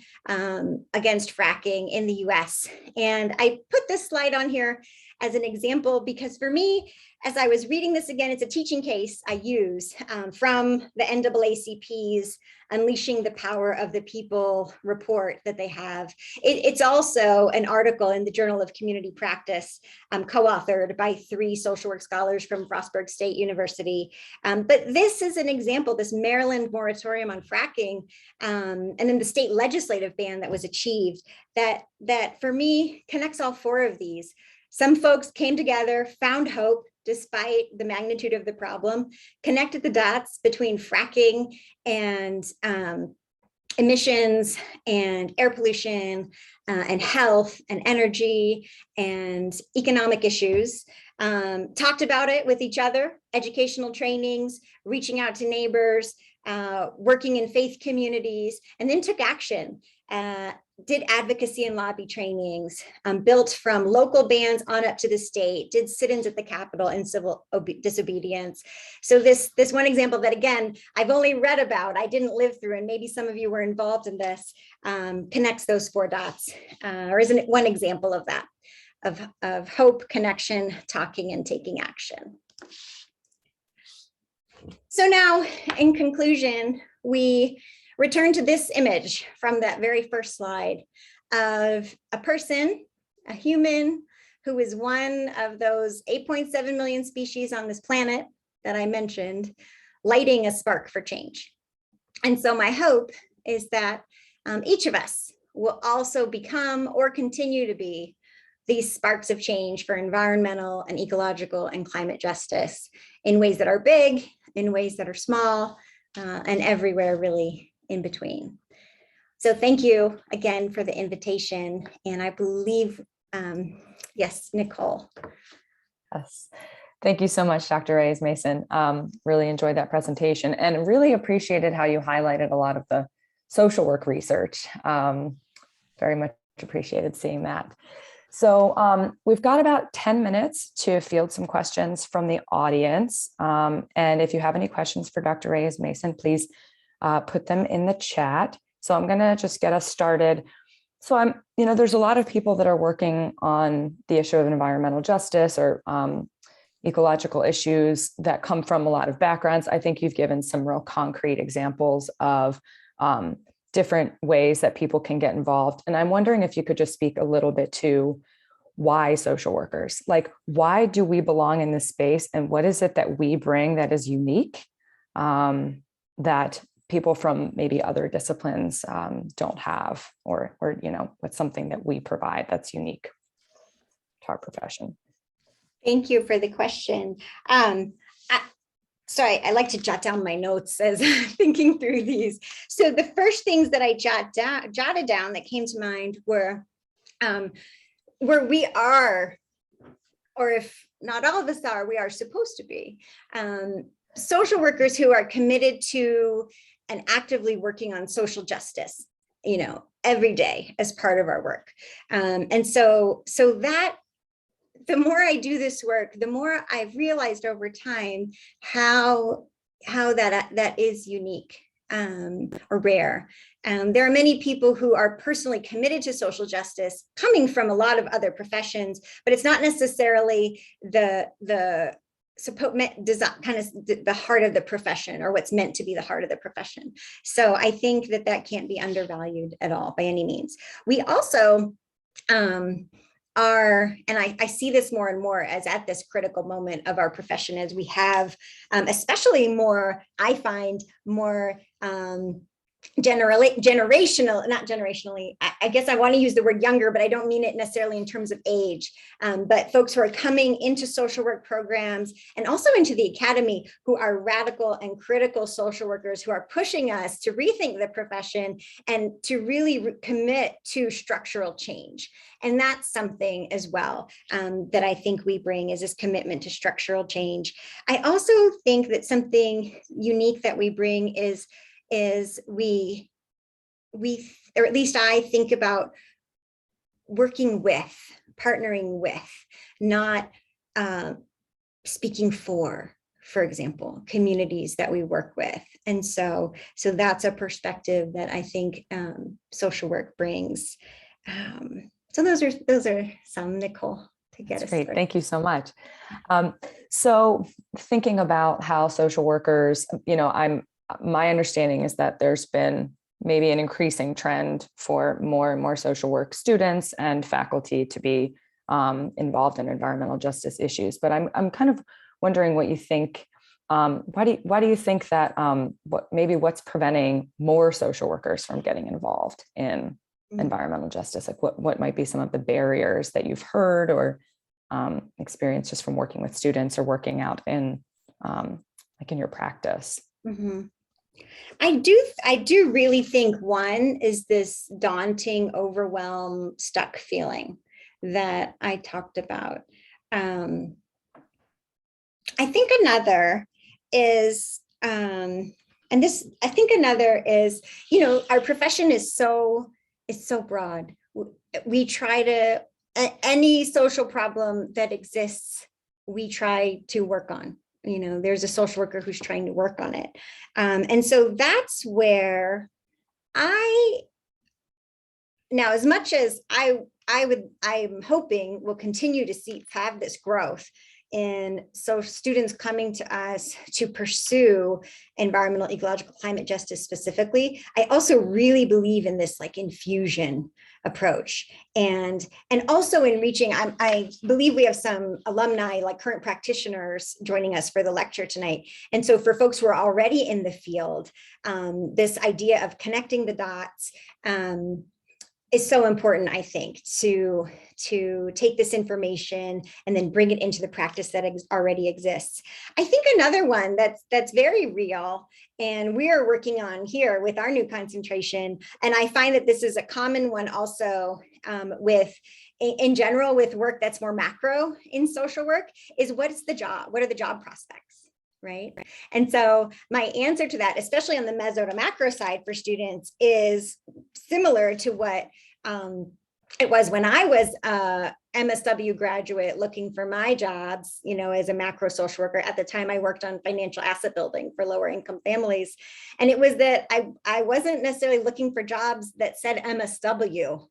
against fracking in the US. And I put this slide on here as an example because for me, as I was reading this again, it's a teaching case I use from the NAACP's Unleashing the Power of the People report that they have. It's also an article in the Journal of Community Practice, co-authored by 3 social work scholars from Frostburg State University. But this is an example, this Maryland moratorium on fracking, and then the state legislative ban that was achieved, that for me connects all 4 of these. Some folks came together, found hope despite the magnitude of the problem, connected the dots between fracking and emissions and air pollution and health and energy and economic issues, talked about it with each other, educational trainings, reaching out to neighbors, working in faith communities, and then took action. Did advocacy and lobby trainings, built from local bans on up to the state, did sit-ins at the Capitol and civil disobedience. So this one example that, again, I've only read about, I didn't live through, and maybe some of you were involved in this, connects those 4 dots, or isn't it one example of that, of hope, connection, talking, and taking action. So now, in conclusion, we return to this image from that very first slide of a person, a human, who is one of those 8.7 million species on this planet that I mentioned, lighting a spark for change. And so my hope is that each of us will also become or continue to be these sparks of change for environmental and ecological and climate justice in ways that are big, in ways that are small, and everywhere really in between. So thank you again for the invitation. And I believe, yes, Nicole. Yes. Thank you so much, Dr. Reyes Mason. Really enjoyed that presentation and really appreciated how you highlighted a lot of the social work research. Very much appreciated seeing that. So we've got about 10 minutes to field some questions from the audience. And if you have any questions for Dr. Reyes Mason, please put them in the chat. So I'm gonna just get us started. So there's a lot of people that are working on the issue of environmental justice or ecological issues that come from a lot of backgrounds. I think you've given some real concrete examples of different ways that people can get involved. And I'm wondering if you could just speak a little bit to why social workers, like why do we belong in this space and what is it that we bring that is unique that people from maybe other disciplines don't have, or what's something that we provide that's unique to our profession? Thank you for the question. Sorry, I like to jot down my notes as I'm thinking through these. So the first things that I jotted down that came to mind were where we are, or if not all of us are, we are supposed to be social workers who are committed to and actively working on social justice, every day as part of our work. And so that the more I do this work, the more I've realized over time how that is unique or rare. There are many people who are personally committed to social justice coming from a lot of other professions, but it's not necessarily the heart of the profession or what's meant to be the heart of the profession. So I think that can't be undervalued at all by any means. We also are, and I see this more and more as at this critical moment of our profession, as we have especially more, I find more generationally, I guess I want to use the word younger, but I don't mean it necessarily in terms of age, but folks who are coming into social work programs and also into the academy who are radical and critical social workers who are pushing us to rethink the profession and to really commit to structural change. And that's something as well that I think we bring is this commitment to structural change. I also think that something unique that we bring is we, or at least I think about working with, partnering with, not speaking for example, communities that we work with. And so that's a perspective that I think social work brings. So those are some, Nicole, to get us Great. started. Thank you so much. So thinking about how social workers, my understanding is that there's been maybe an increasing trend for more and more social work students and faculty to be involved in environmental justice issues. But I'm kind of wondering what you think. Why do you think that what's preventing more social workers from getting involved in environmental justice? Like what might be some of the barriers that you've heard or experienced just from working with students or working out in in your practice? Mm-hmm. I do really think one is this daunting, overwhelmed, stuck feeling that I talked about. I think another is, our profession is so broad. We try to, any social problem that exists, we try to work on. There's a social worker who's trying to work on it. And so that's where now, as much as I'm hoping we'll continue to have this growth in students coming to us to pursue environmental, ecological, climate justice specifically, I also really believe in this infusion approach and also in reaching, I believe we have some alumni, current practitioners joining us for the lecture tonight. And so for folks who are already in the field, this idea of connecting the dots, is so important, I think, to take this information and then bring it into the practice that already exists. I think another one that's very real, and we are working on here with our new concentration, and I find that this is a common one also in general with work that's more macro in social work, is what's the job? What are the job prospects? Right. And so my answer to that, especially on the meso to macro side for students, is similar to what it was when I was a MSW graduate looking for my jobs, you know, as a macro social worker. At the time, I worked on financial asset building for lower income families. And it was that I wasn't necessarily looking for jobs that said MSW.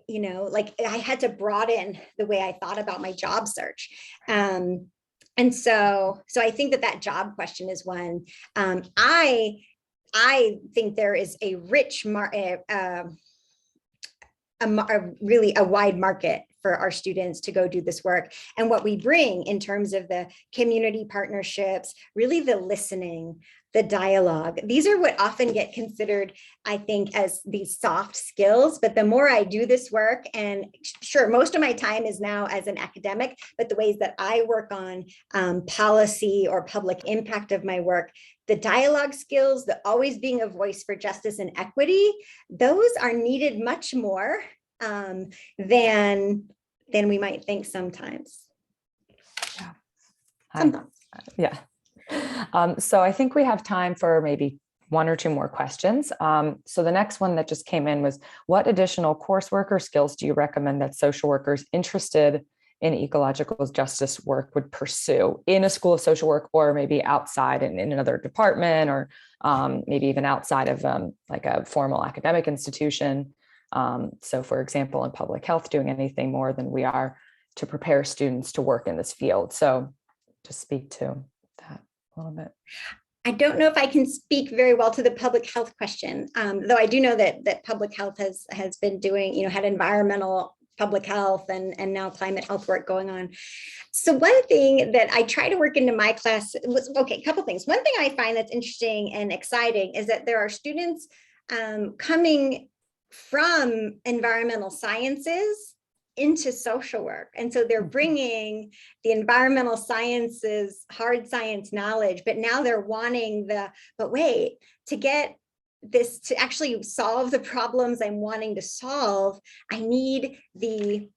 You know, like I had to broaden the way I thought about my job search. And so I think that job question is one. I think there is a rich really a wide market for our students to go do this work. And what we bring in terms of the community partnerships, really the listening, the dialogue, these are what often get considered, I think, as these soft skills. But the more I do this work, and sure, most of my time is now as an academic, but the ways that I work on policy or public impact of my work, the dialogue skills, the always being a voice for justice and equity, those are needed much more than we might think sometimes. Yeah. So I think we have time for maybe one or two more questions. So the next one that just came in was, what additional coursework or skills do you recommend that social workers interested in ecological justice work would pursue in a school of social work, or maybe outside in another department, or maybe even outside of like a formal academic institution? So for example, in public health, doing anything more than we are to prepare students to work in this field. So just speak to that a little bit. I don't know if I can speak very well to the public health question, though I do know that public health has been doing, you know, had environmental public health and now climate health work going on. So one thing that I try to work into my class was, okay, a couple things. One thing I find that's interesting and exciting is that there are students coming from environmental sciences into social work. And so they're bringing the environmental sciences, hard science knowledge, but now they're wanting but wait, to get this, to actually solve the problems I'm wanting to solve, I need the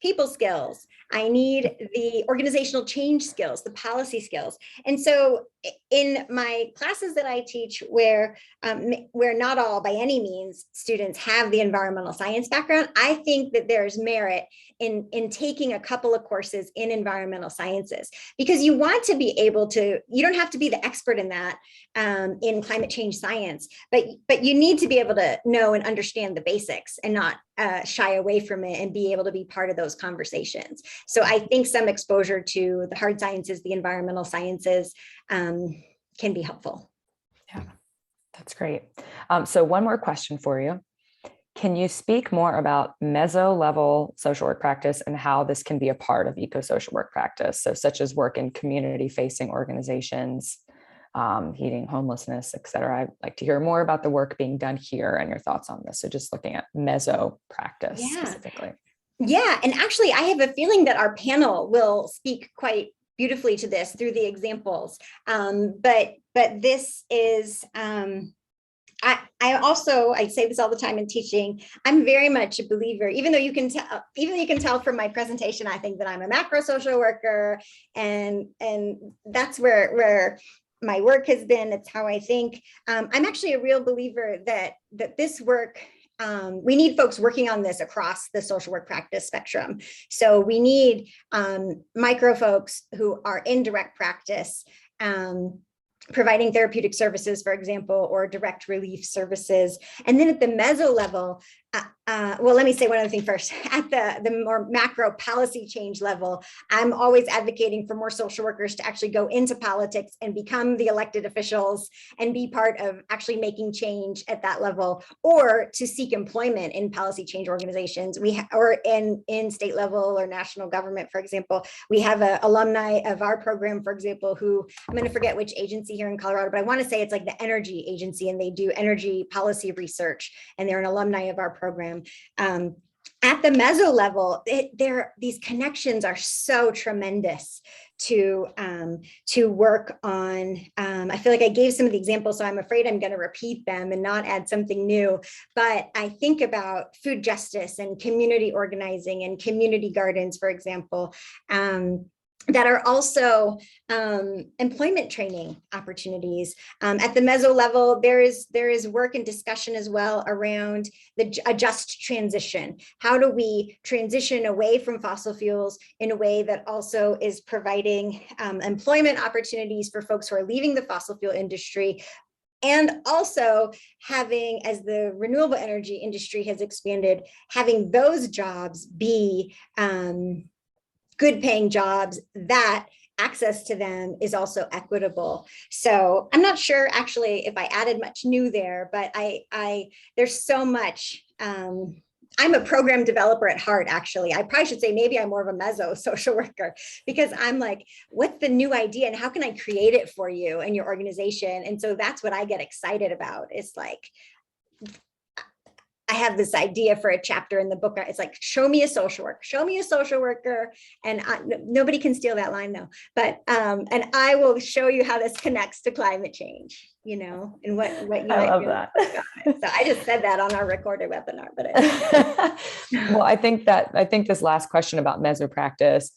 people skills. I need the organizational change skills, the policy skills. And so in my classes that I teach, where not all by any means students have the environmental science background, I think that there's merit in taking a couple of courses in environmental sciences, because you want to be able to, you don't have to be the expert in that in climate change science, but you need to be able to know and understand the basics and not shy away from it and be able to be part of those conversations. So I think some exposure to the hard sciences, the environmental sciences can be helpful. Yeah, that's great. So one more question for you. Can you speak more about meso-level social work practice and how this can be a part of eco-social work practice? So such as work in community-facing organizations, heating homelessness, et cetera. I'd like to hear more about the work being done here and your thoughts on this. So just looking at meso practice specifically. Yeah, and actually I have a feeling that our panel will speak quite beautifully to this through the examples. But this is, I say this all the time in teaching, I'm very much a believer, even though you can tell from my presentation, I think that I'm a macro social worker, and that's where my work has been. It's how I think. I'm actually a real believer that this work, we need folks working on this across the social work practice spectrum. So we need micro folks who are in direct practice, providing therapeutic services, for example, or direct relief services. And then at the meso level, well, let me say one other thing first. At the more macro policy change level, I'm always advocating for more social workers to actually go into politics and become the elected officials and be part of actually making change at that level, or to seek employment in policy change organizations. Or in state level or national government, for example. We have an alumni of our program, for example, who, I'm going to forget which agency here in Colorado, but I want to say it's like the energy agency, and they do energy policy research, and they're an alumni of our program. At the meso level, these connections are so tremendous to work on. I feel like I gave some of the examples, so I'm afraid I'm going to repeat them and not add something new. But I think about food justice and community organizing and community gardens, for example, that are also employment training opportunities. At the meso level, there is work and discussion as well around a just transition. How do we transition away from fossil fuels in a way that also is providing employment opportunities for folks who are leaving the fossil fuel industry, and also having, as the renewable energy industry has expanded, having those jobs be good paying jobs that access to them is also equitable. So I'm not sure actually if I added much new there, but there's so much. I'm a program developer at heart, actually. I probably should say maybe I'm more of a meso social worker, because I'm like, what's the new idea and how can I create it for you and your organization? And so that's what I get excited about. It's like, I have this idea for a chapter in the book. It's like, show me a social worker. And nobody can steal that line though. But, and I will show you how this connects to climate change, you know, and what you I might love really that. like. So I just said that on our recorded webinar, but well, I think this last question about meso practice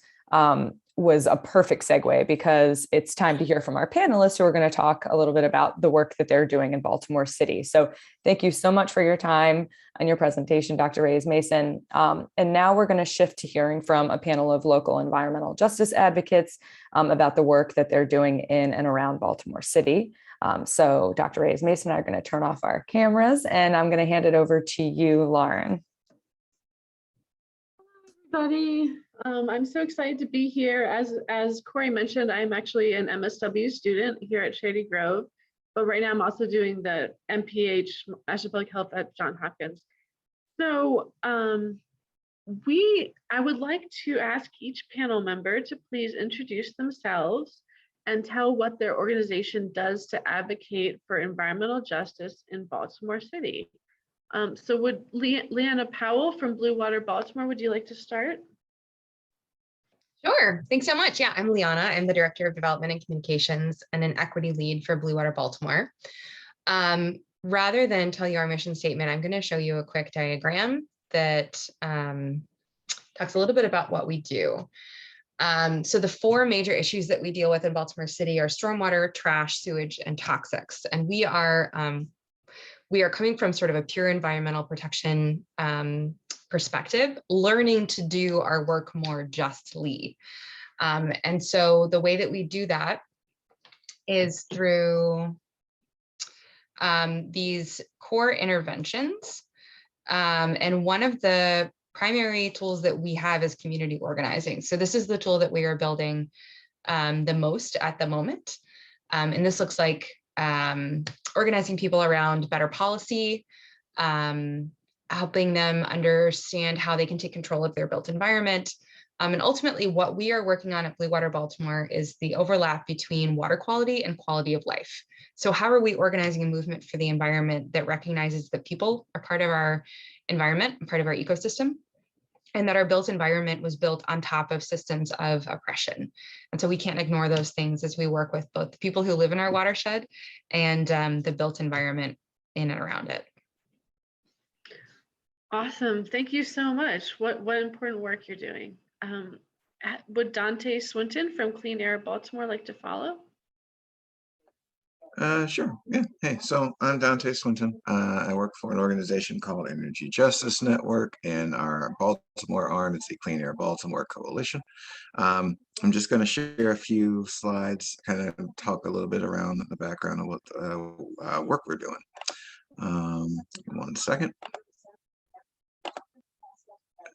was a perfect segue, because it's time to hear from our panelists who are going to talk a little bit about the work that they're doing in Baltimore City. So thank you so much for your time and your presentation, Dr. Reyes-Mason. And now we're going to shift to hearing from a panel of local environmental justice advocates about the work that they're doing in and around Baltimore City. So Dr. Reyes-Mason and I are going to turn off our cameras, and I'm going to hand it over to you, Lauren. Everybody. I'm so excited to be here. As Corey mentioned, I'm actually an MSW student here at Shady Grove, but right now I'm also doing the MPH, Master Public Health at Johns Hopkins. So I would like to ask each panel member to please introduce themselves and tell what their organization does to advocate for environmental justice in Baltimore City. So would Leanna Powell from Blue Water Baltimore, would you like to start? Sure. Thanks so much. Yeah, I'm Liana. I'm the Director of Development and Communications and an Equity Lead for Blue Water Baltimore. Rather than tell you our mission statement, I'm going to show you a quick diagram that talks a little bit about what we do. So the four major issues that we deal with in Baltimore City are stormwater, trash, sewage, and toxics. And we are coming from sort of a pure environmental protection perspective, learning to do our work more justly. And so the way that we do that is through these core interventions. And one of the primary tools that we have is community organizing. So this is the tool that we are building the most at the moment. And this looks like organizing people around better policy, helping them understand how they can take control of their built environment. And ultimately, what we are working on at Blue Water Baltimore is the overlap between water quality and quality of life. So how are we organizing a movement for the environment that recognizes that people are part of our environment and part of our ecosystem, and that our built environment was built on top of systems of oppression? And so we can't ignore those things as we work with both the people who live in our watershed and the built environment in and around it. Awesome. Thank you so much. What important work you're doing. Would Dante Swinton from Clean Air Baltimore like to follow? Sure. Yeah. Hey, so I'm Dante Swinton. I work for an organization called Energy Justice Network, and our Baltimore arm is the Clean Air Baltimore Coalition. I'm just going to share a few slides, kind of talk a little bit around the background of what work we're doing. 1 second.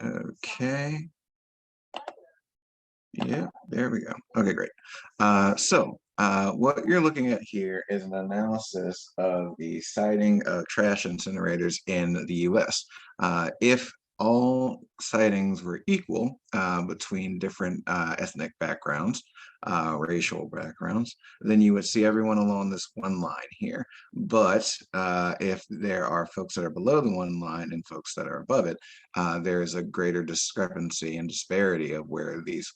Okay. Yeah, there we go. Okay, great. What you're looking at here is an analysis of the siting of trash incinerators in the US. If all sightings were equal between different ethnic backgrounds, racial backgrounds, then you would see everyone along this one line here. But if there are folks that are below the one line and folks that are above it, there is a greater discrepancy and disparity of where these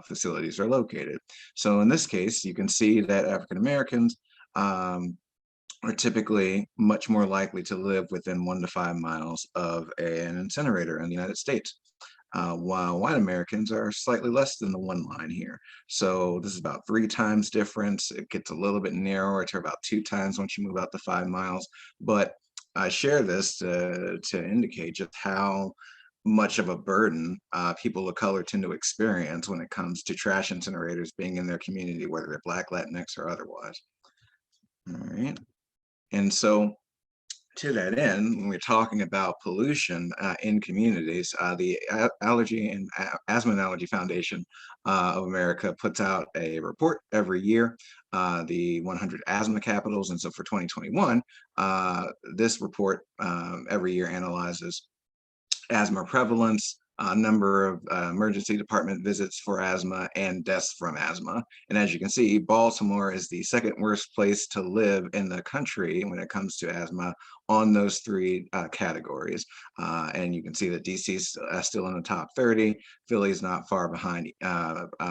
facilities are located. So in this case, you can see that African Americans are typically much more likely to live within 1 to 5 miles of an incinerator in the United States, while white Americans are slightly less than the one line here. So this is about 3 times difference. It gets a little bit narrower to about 2 times once you move out to 5 miles. But I share this to indicate just how much of a burden people of color tend to experience when it comes to trash incinerators being in their community, whether they're Black, Latinx, or otherwise. All right. And so to that end, when we're talking about pollution in communities, the Allergy and Asthma and Allergy Foundation of America puts out a report every year, the 100 asthma capitals. And so for 2021, this report every year analyzes asthma prevalence, number of emergency department visits for asthma, and deaths from asthma. And as you can see, Baltimore is the second worst place to live in the country when it comes to asthma on those 3 categories. And you can see that DC is still in the top 30. Philly's not far behind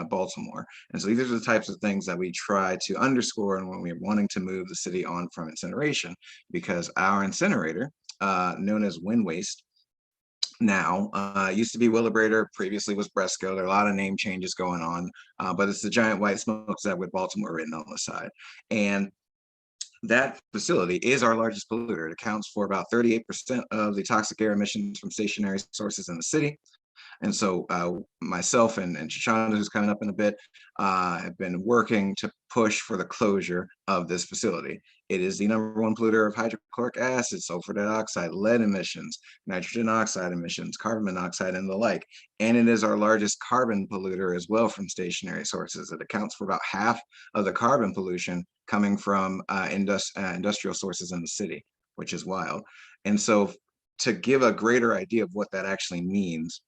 Baltimore. And so these are the types of things that we try to underscore when we're wanting to move the city on from incineration, because our incinerator, known as Wind Waste, now used to be Willebrator, previously was Bresco. There are a lot of name changes going on, but it's the giant white smokestack with Baltimore written on the side. And that facility is our largest polluter. It accounts for about 38% of the toxic air emissions from stationary sources in the city. And so myself and Shoshana, who's coming up in a bit, have been working to push for the closure of this facility. It is the #1 polluter of hydrochloric acid, sulfur dioxide, lead emissions, nitrogen oxide emissions, carbon monoxide, and the like. And it is our largest carbon polluter as well from stationary sources. It accounts for about half of the carbon pollution coming from industrial sources in the city, which is wild. And so to give a greater idea of what that actually means,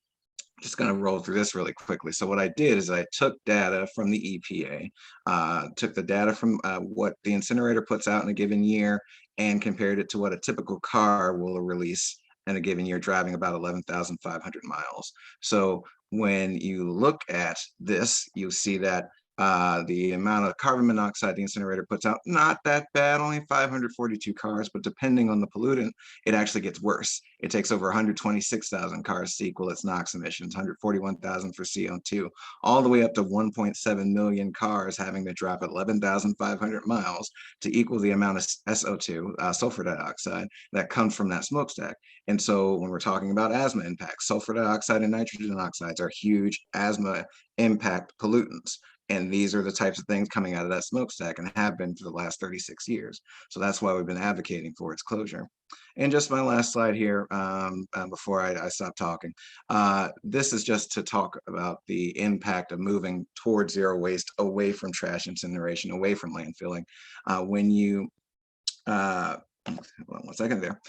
just going to roll through this really quickly. So what I did is I took data from the EPA, took the data from what the incinerator puts out in a given year, and compared it to what a typical car will release in a given year, driving about 11,500 miles. So when you look at this, you see that the amount of carbon monoxide the incinerator puts out, not that bad, only 542 cars, but depending on the pollutant, it actually gets worse. It takes over 126,000 cars to equal its NOx emissions, 141,000 for CO2, all the way up to 1.7 million cars having to drop 11,500 miles to equal the amount of SO2, sulfur dioxide, that comes from that smokestack. And so when we're talking about asthma impacts, sulfur dioxide and nitrogen oxides are huge asthma impact pollutants. And these are the types of things coming out of that smokestack and have been for the last 36 years. So that's why we've been advocating for its closure. And just my last slide here before I stop talking. This is just to talk about the impact of moving towards zero waste, away from trash incineration, away from landfilling. When you hold on 1 second there.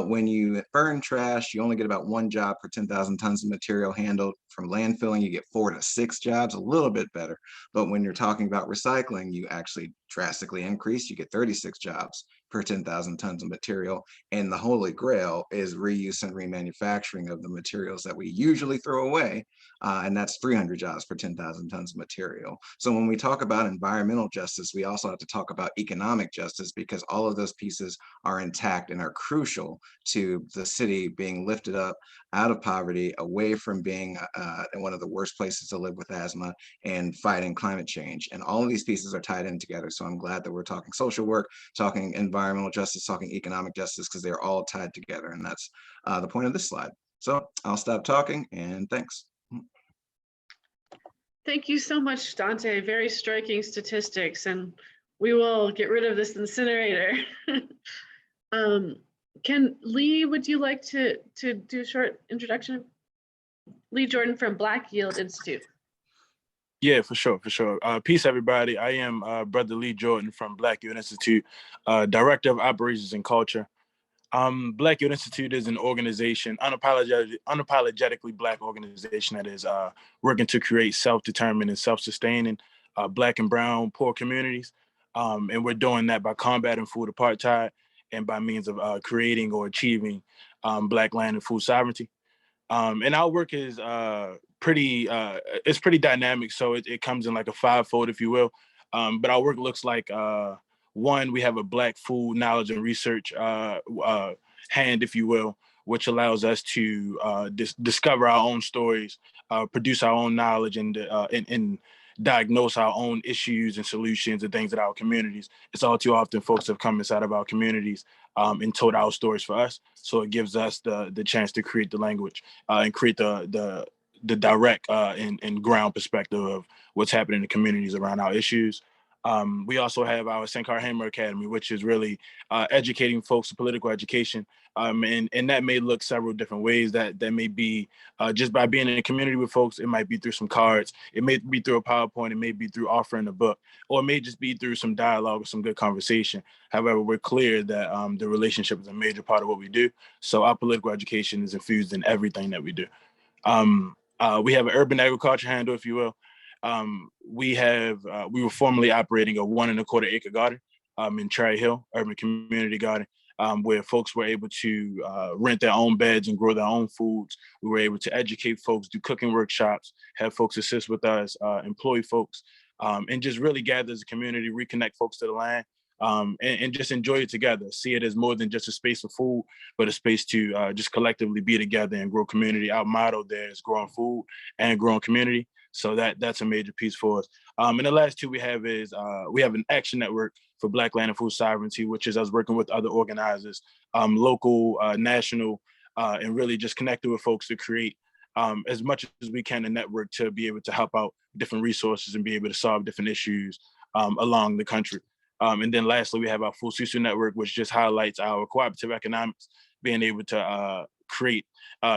When you burn trash, you only get about 1 job per 10,000 tons of material handled. From landfilling, you get 4 to 6 jobs, a little bit better. But when you're talking about recycling, you actually drastically increase. You get 36 jobs per 10,000 tons of material. And the holy grail is reuse and remanufacturing of the materials that we usually throw away. And that's 300 jobs per 10,000 tons of material. So when we talk about environmental justice, we also have to talk about economic justice, because all of those pieces are intact and are crucial to the city being lifted up out of poverty, away from being one of the worst places to live with asthma, and fighting climate change. And all of these pieces are tied in together. So I'm glad that we're talking social work, talking environmental justice, talking economic justice, because they're all tied together. And that's the point of this slide. So I'll stop talking, and thanks. Thank you so much, Dante. Very striking statistics, and we will get rid of this incinerator. Can Lee, would you like to do a short introduction? Lee Jordan from Black Yield Institute. Yeah, for sure, for sure. Peace, everybody. I am Brother Lee Jordan from Black Yield Institute, Director of Operations and Culture. Black Youth Institute is an organization, unapologetically Black organization that is working to create self-determined and self-sustaining Black and brown poor communities. And we're doing that by combating food apartheid and by means of creating or achieving Black land and food sovereignty. And our work is it's pretty dynamic. So it comes in like a fivefold, if you will. But our work looks like one, we have a Black food knowledge and research hand, if you will, which allows us to discover our own stories, produce our own knowledge, and diagnose our own issues and solutions and things in our communities. It's all too often folks have come inside of our communities and told our stories for us. So it gives us the chance to create the language and create the direct and ground perspective of what's happening in the communities around our issues. We also have our St. Clair Hammer Academy, which is really educating folks in political education. And that may look several different ways. That may be just by being in a community with folks. It might be through some cards. It may be through a PowerPoint. It may be through offering a book, or it may just be through some dialogue or some good conversation. However, we're clear that the relationship is a major part of what we do. So our political education is infused in everything that we do. We have an urban agriculture handle, if you will. We were formerly operating a 1.25 acre garden in Cherry Hill, urban community garden, where folks were able to rent their own beds and grow their own foods. We were able to educate folks, do cooking workshops, have folks assist with us, employ folks, and just really gather as a community, reconnect folks to the land. And just enjoy it together. See it as more than just a space for food, but a space to just collectively be together and grow community. Our motto there is growing food and growing community. So that's a major piece for us. And the last two we have is we have an action network for Black land and food sovereignty, which is us working with other organizers, local, national, and really just connecting with folks to create as much as we can a network to be able to help out different resources and be able to solve different issues along the country. And then lastly, we have our Full Susu Network, which just highlights our cooperative economics, being able to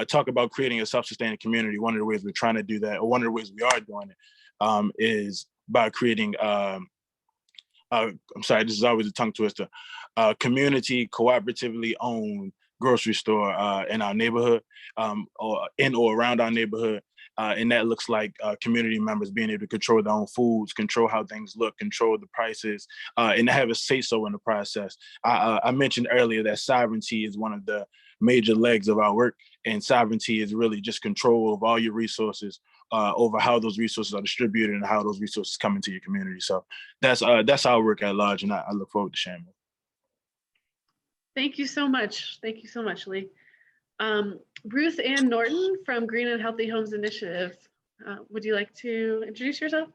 talk about creating a self-sustaining community. One of the ways we're trying to do that, or one of the ways we are doing it, is by creating, I'm sorry, this is always a tongue twister, community cooperatively owned grocery store in our neighborhood or in or around our neighborhood. And that looks like community members being able to control their own foods, control how things look, control the prices, and have a say-so in the process. I mentioned earlier that sovereignty is one of the major legs of our work, and sovereignty is really just control of all your resources over how those resources are distributed and how those resources come into your community. So that's our work at large, and I look forward to sharing more. Thank you so much. Thank you so much, Lee. Ruth Ann Norton from Green and Healthy Homes Initiative. Would you like to introduce yourself?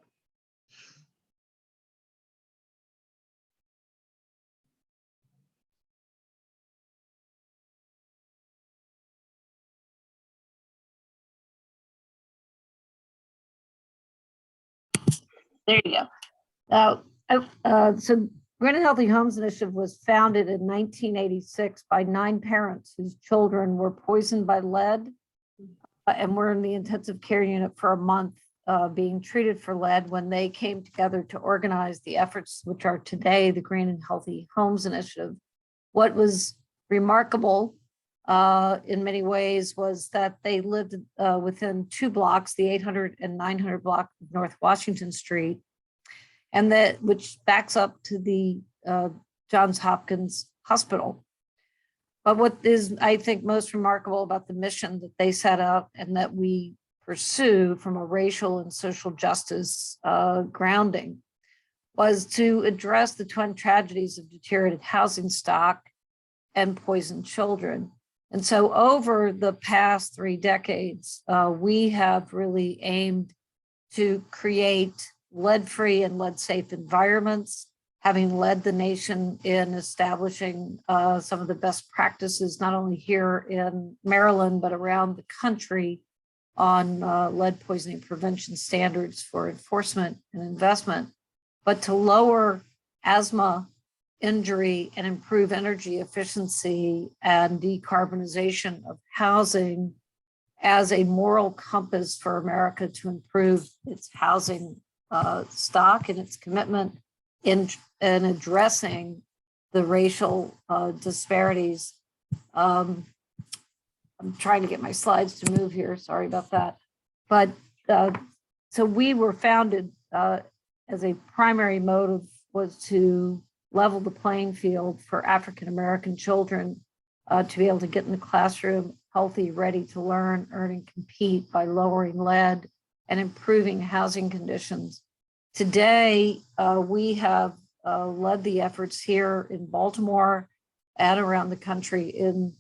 There you go. So Green and Healthy Homes Initiative was founded in 1986 by 9 parents whose children were poisoned by lead and were in the intensive care unit for a month being treated for lead when they came together to organize the efforts which are today the Green and Healthy Homes Initiative. What was remarkable in many ways was that they lived within 2 blocks, the 800 and 900 block of North Washington Street, and that which backs up to the Johns Hopkins Hospital. But what is, I think, most remarkable about the mission that they set out and that we pursue from a racial and social justice grounding was to address the twin tragedies of deteriorated housing stock and poisoned children. And so over the past 3 decades, we have really aimed to create lead-free and lead-safe environments, having led the nation in establishing some of the best practices, not only here in Maryland, but around the country on lead poisoning prevention standards for enforcement and investment, but to lower asthma injury and improve energy efficiency and decarbonization of housing as a moral compass for America to improve its housing stock and its commitment in addressing the racial disparities I'm trying to get my slides to move here. Sorry about that. But so we were founded as a primary motive was to level the playing field for African-American children to be able to get in the classroom healthy, ready to learn, earn, and compete by lowering lead and improving housing conditions. Today, we have led the efforts here in Baltimore and around the country in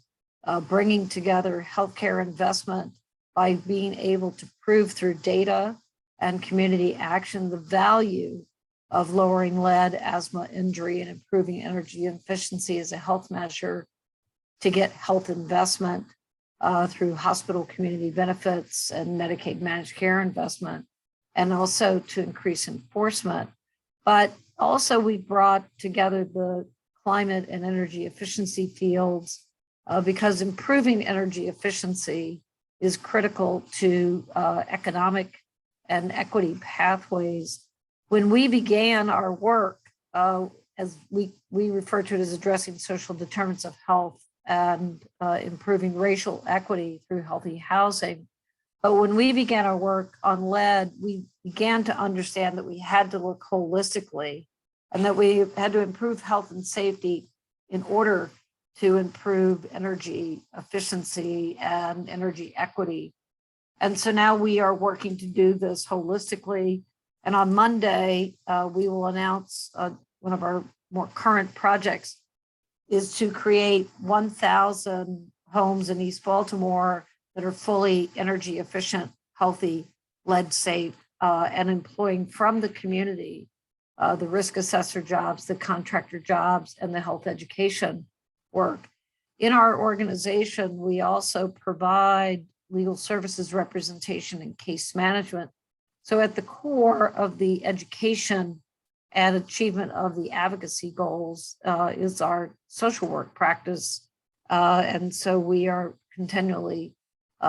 bringing together healthcare investment by being able to prove through data and community action the value of lowering lead, asthma, injury, and improving energy efficiency as a health measure to get health investment through hospital community benefits and Medicaid managed care investment, and also to increase enforcement. But also we brought together the climate and energy efficiency fields because improving energy efficiency is critical to economic and equity pathways. When we began our work, as we refer to it as addressing social determinants of health and improving racial equity through healthy housing. But when we began our work on lead, we began to understand that we had to look holistically and that we had to improve health and safety in order to improve energy efficiency and energy equity. And so now we are working to do this holistically. And on Monday, we will announce one of our more current projects is to create 1,000 homes in East Baltimore that are fully energy efficient, healthy, lead safe, and employing from the community the risk assessor jobs, the contractor jobs, and the health education work. In our organization, we also provide legal services representation and case management. So at the core of the education and achievement of the advocacy goals is our social work practice. And so we are continually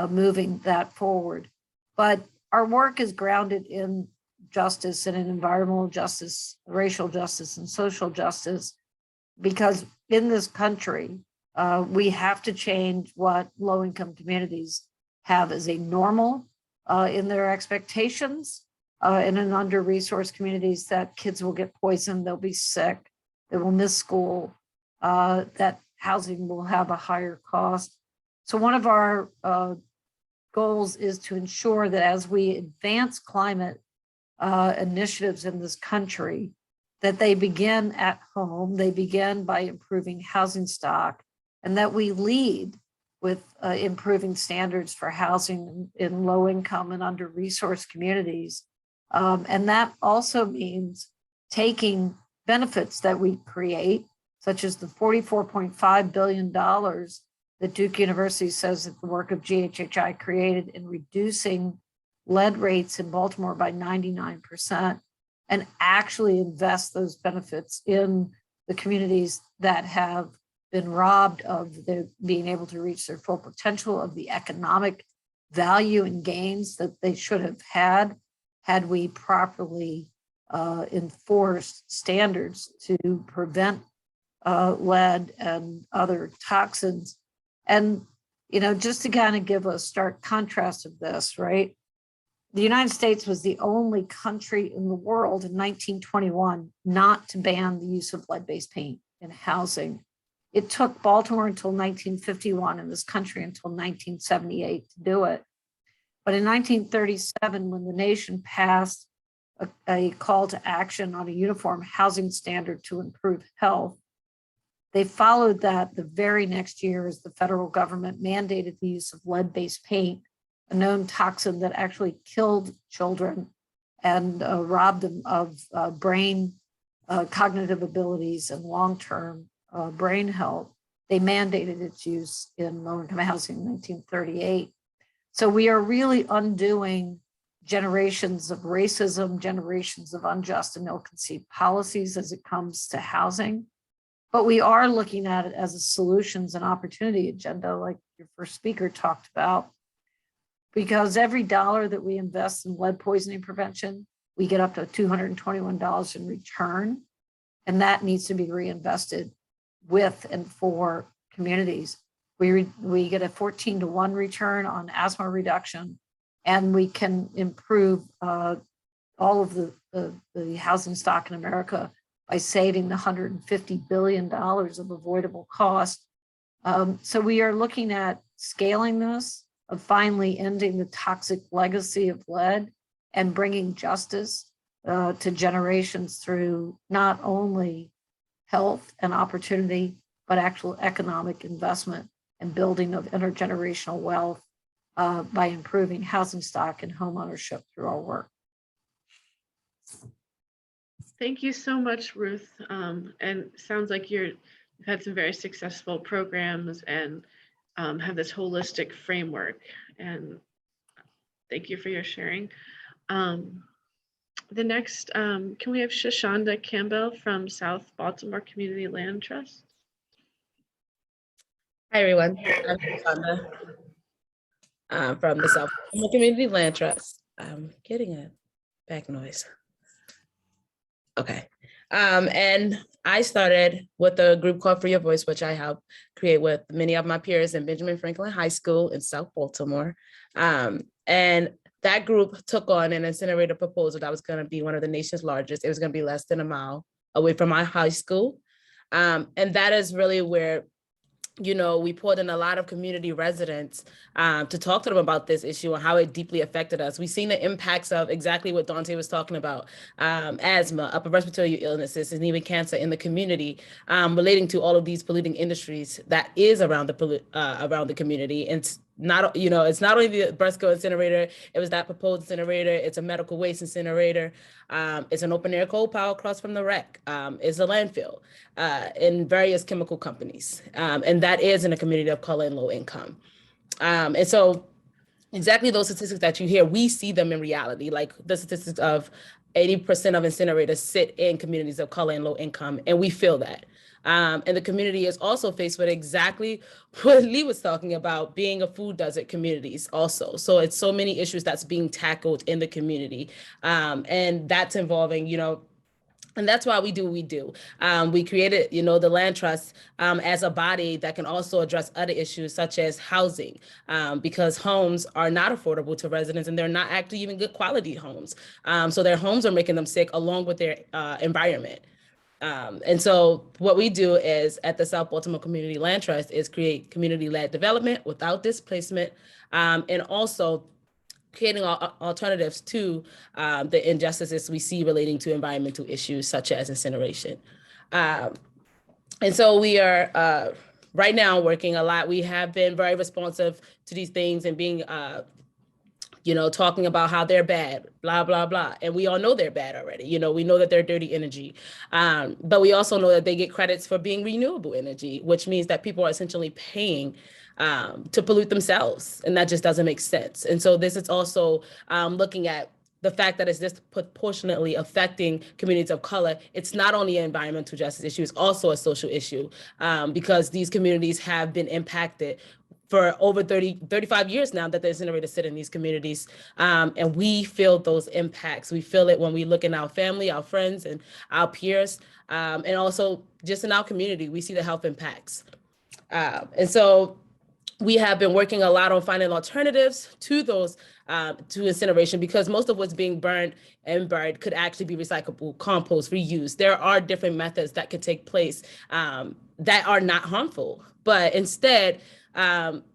moving that forward. But our work is grounded in justice and in environmental justice, racial justice, and social justice, because in this country, we have to change what low-income communities have as a normal in their expectations. And in under-resourced communities, that kids will get poisoned, they'll be sick, they will miss school, that housing will have a higher cost. So one of our goals is to ensure that as we advance climate initiatives in this country, that they begin at home, they begin by improving housing stock, and that we lead with improving standards for housing in low-income and under-resourced communities. And that also means taking benefits that we create, such as the $44.5 billion that Duke University says that the work of GHHI created in reducing lead rates in Baltimore by 99%, and actually invest those benefits in the communities that have been robbed of their being able to reach their full potential, of the economic value and gains that they should have had we properly enforced standards to prevent lead and other toxins. And, you know, just to kind of give a stark contrast of this, right? The United States was the only country in the world in 1921 not to ban the use of lead-based paint in housing. It took Baltimore until 1951 and this country until 1978 to do it. But in 1937, when the nation passed a call to action on a uniform housing standard to improve health, they followed that the very next year as the federal government mandated the use of lead-based paint, a known toxin that actually killed children and robbed them of brain cognitive abilities and long-term brain health. They mandated its use in low-income housing in 1938. So we are really undoing generations of racism, generations of unjust and ill-conceived policies as it comes to housing. But we are looking at it as a solutions and opportunity agenda, like your first speaker talked about, because every dollar that we invest in lead poisoning prevention, we get up to $221 in return, and that needs to be reinvested with and for communities. We get a 14-to-1 return on asthma reduction, and we can improve all of the housing stock in America by saving the $150 billion of avoidable cost. So we are looking at scaling this, of finally ending the toxic legacy of lead and bringing justice to generations through not only health and opportunity, but actual economic investment and building of intergenerational wealth by improving housing stock and home ownership through our work. Thank you so much, Ruth. And sounds like you've had some very successful programs and have this holistic framework. And thank you for your sharing. The next, can we have Shoshanda Campbell from South Baltimore Community Land Trust? Hi, everyone. I'm Shoshanda from the South Baltimore Community Land Trust. I'm getting a back noise. Okay. And I started with a group called For Your Voice, which I helped create with many of my peers in Benjamin Franklin High School in South Baltimore. And that group took on an incinerator proposal that was going to be one of the nation's largest. It was going to be less than a mile away from my high school. And that is really where, you know, we pulled in a lot of community residents to talk to them about this issue and how it deeply affected us. We've seen the impacts of exactly what Dante was talking about, asthma, upper respiratory illnesses, and even cancer in the community, relating to all of these polluting industries that is around the community. And it's not, you know, it's not only the Bresco incinerator, it was that proposed incinerator, it's a medical waste incinerator, it's an open air coal power across from the wreck, it's a landfill, and various chemical companies. And that is in a community of color and low income. And so exactly those statistics that you hear, we see them in reality, like the statistics of 80% of incinerators sit in communities of color and low income, and we feel that. And the community is also faced with exactly what Lee was talking about, being a food desert communities also. So it's so many issues that's being tackled in the community. And that's involving, you know, and that's why we do what we do. We created, you know, the Land Trust as a body that can also address other issues such as housing, because homes are not affordable to residents and they're not actually even good quality homes. So their homes are making them sick along with their environment. And so what we do is at the South Baltimore Community Land Trust is create community-led development without displacement, and also creating alternatives to the injustices we see relating to environmental issues such as incineration. And so we are right now working a lot. We have been very responsive to these things and being you know, talking about how they're bad, blah, blah, blah. And we all know they're bad already. You know, we know that they're dirty energy, but we also know that they get credits for being renewable energy, which means that people are essentially paying to pollute themselves. And that just doesn't make sense. And so this is also looking at the fact that it's disproportionately affecting communities of color. It's not only an environmental justice issue, it's also a social issue, because these communities have been impacted for over 35 years now that the incinerators sit in these communities. And we feel those impacts. We feel it when we look in our family, our friends, and our peers, and also just in our community, we see the health impacts. And so we have been working a lot on finding alternatives to those, to incineration, because most of what's being burned and buried could actually be recyclable, compost, reused. There are different methods that could take place that are not harmful, but instead,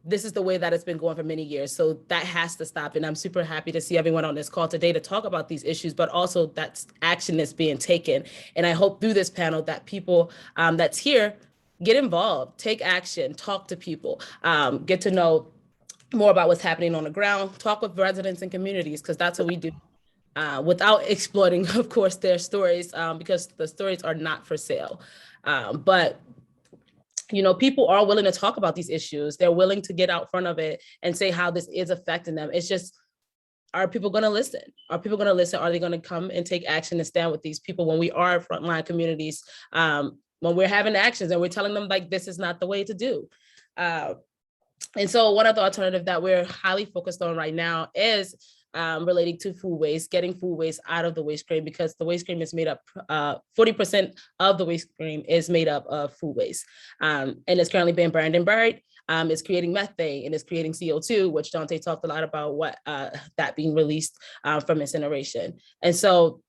this is the way that it's been going for many years. So that has to stop. And I'm super happy to see everyone on this call today to talk about these issues, but also that's action that's being taken. And I hope through this panel that people that's here get involved, take action, talk to people, get to know more about what's happening on the ground, talk with residents and communities, because that's what we do without exploiting, of course, their stories, because the stories are not for sale. But you know, people are willing to talk about these issues. They're willing to get out front of it and say how this is affecting them. It's just, are people going to listen? Are people going to listen? Are they going to come and take action and stand with these people when we are frontline communities, when we're having actions and we're telling them like, this is not the way to do. And so one of the alternatives that we're highly focused on right now is relating to food waste, getting food waste out of the waste stream, because the waste stream is made up, 40% of the waste stream is made up of food waste. And it's currently being burned and buried. It's creating methane and it's creating CO2, which Dante talked a lot about what that being released from incineration. And so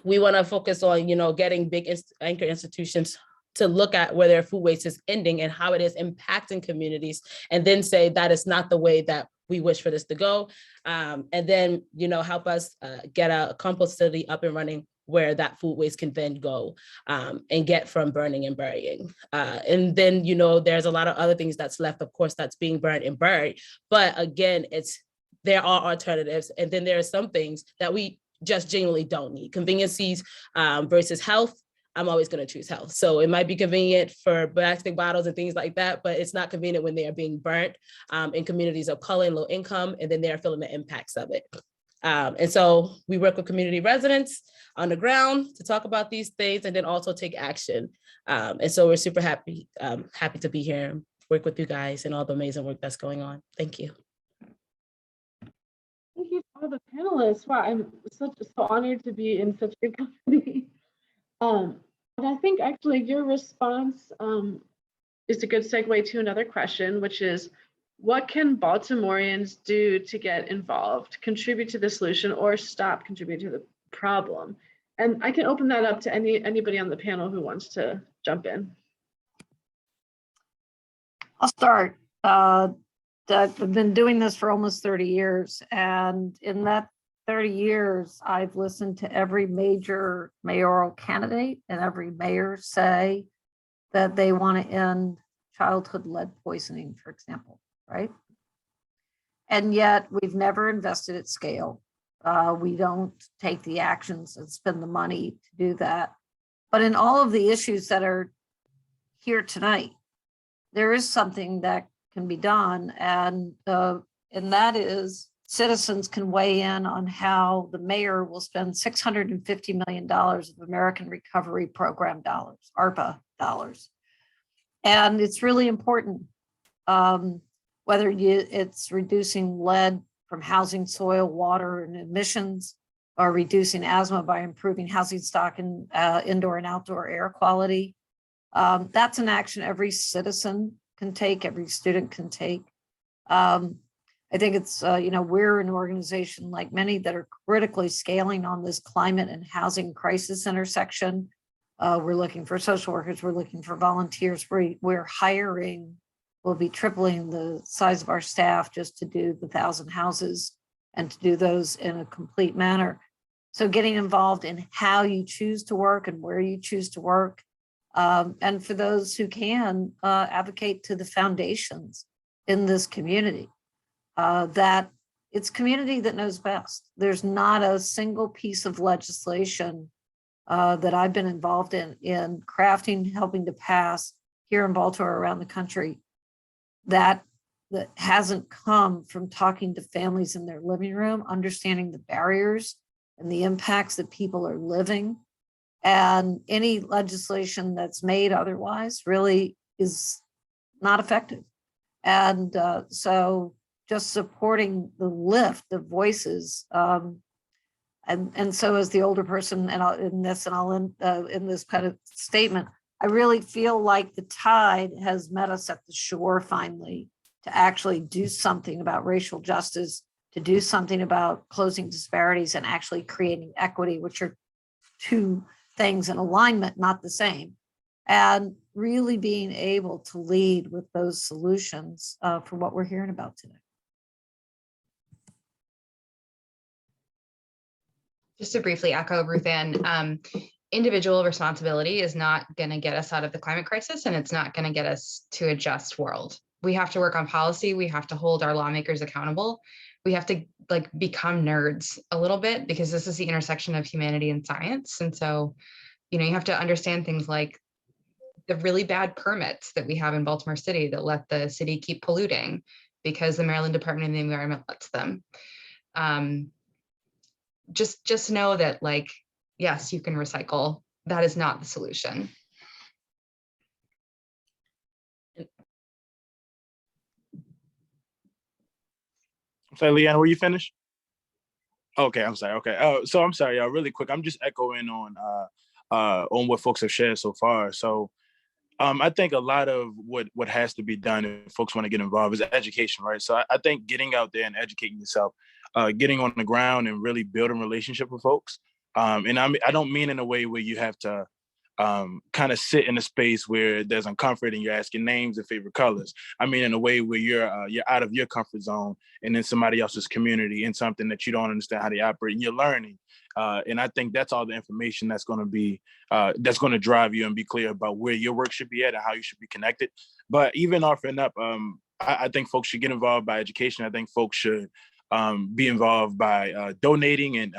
we want to focus on, getting big anchor institutions to look at where their food waste is ending and how it is impacting communities, and then say that is not the way that we wish for this to go. And then, help us get a compost facility up and running where that food waste can then go and get from burning and burying. And then, there's a lot of other things that's left, of course, that's being burned and buried. But again, there are alternatives. And then there are some things that we just genuinely don't need. Conveniencies versus health. I'm always going to choose health. So it might be convenient for plastic bottles and things like that, but it's not convenient when they are being burnt in communities of color and low income, and then they're feeling the impacts of it. And so we work with community residents on the ground to talk about these things and then also take action. And so we're super happy to be here and work with you guys and all the amazing work that's going on. Thank you. Thank you to all the panelists. Wow, I'm so honored to be in such good company. And I think actually your response is a good segue to another question, which is, what can Baltimoreans do to get involved, contribute to the solution, or stop contributing to the problem? And I can open that up to anybody on the panel who wants to jump in. I'll start. I've been doing this for almost 30 years. And in that 30 years, I've listened to every major mayoral candidate and every mayor say that they want to end childhood lead poisoning, for example, right? And yet we've never invested at scale. We don't take the actions and spend the money to do that. But in all of the issues that are here tonight, there is something that can be done, and that is citizens can weigh in on how the mayor will spend $650 million of American Recovery Program dollars, ARPA dollars. And it's really important, whether it's reducing lead from housing, soil, water, and emissions, or reducing asthma by improving housing stock and indoor and outdoor air quality. That's an action every citizen can take, every student can take. I think it's, we're an organization like many that are critically scaling on this climate and housing crisis intersection. We're looking for social workers, we're looking for volunteers, we're hiring, we'll be tripling the size of our staff just to do the 1,000 houses and to do those in a complete manner. So getting involved in how you choose to work and where you choose to work. And for those who can, advocate to the foundations in this community. That it's community that knows best. There's not a single piece of legislation that I've been involved in crafting, helping to pass here in Baltimore, around the country, that hasn't come from talking to families in their living room, understanding the barriers and the impacts that people are living. And any legislation that's made otherwise really is not effective. And so just supporting the lift of voices. And so as the older person, and I'll end in this kind of statement, I really feel like the tide has met us at the shore finally to actually do something about racial justice, to do something about closing disparities and actually creating equity, which are two things in alignment, not the same. And really being able to lead with those solutions for what we're hearing about today. Just to briefly echo Ruth Ann, individual responsibility is not going to get us out of the climate crisis, and it's not going to get us to a just world. We have to work on policy. We have to hold our lawmakers accountable. We have to become nerds a little bit, because this is the intersection of humanity and science. And so, you have to understand things like the really bad permits that we have in Baltimore City that let the city keep polluting because the Maryland Department of the Environment lets them. Just know that, yes, you can recycle. That is not the solution. Sorry, Leanna, were you finished? Okay, I'm sorry. Okay, so I'm sorry, y'all. Really quick, I'm just echoing on what folks have shared so far. So, I think a lot of what has to be done if folks want to get involved is education, right? So I think getting out there and educating yourself, getting on the ground and really building relationship with folks. And I don't mean in a way where you have to kind of sit in a space where there's uncomfort and you're asking names and favorite colors. I mean in a way where you're out of your comfort zone and in somebody else's community in something that you don't understand how they operate and you're learning. And I think that's all the information that's going to drive you and be clear about where your work should be at and how you should be connected. But even off and up, I think folks should get involved by education. I think folks should be involved by donating and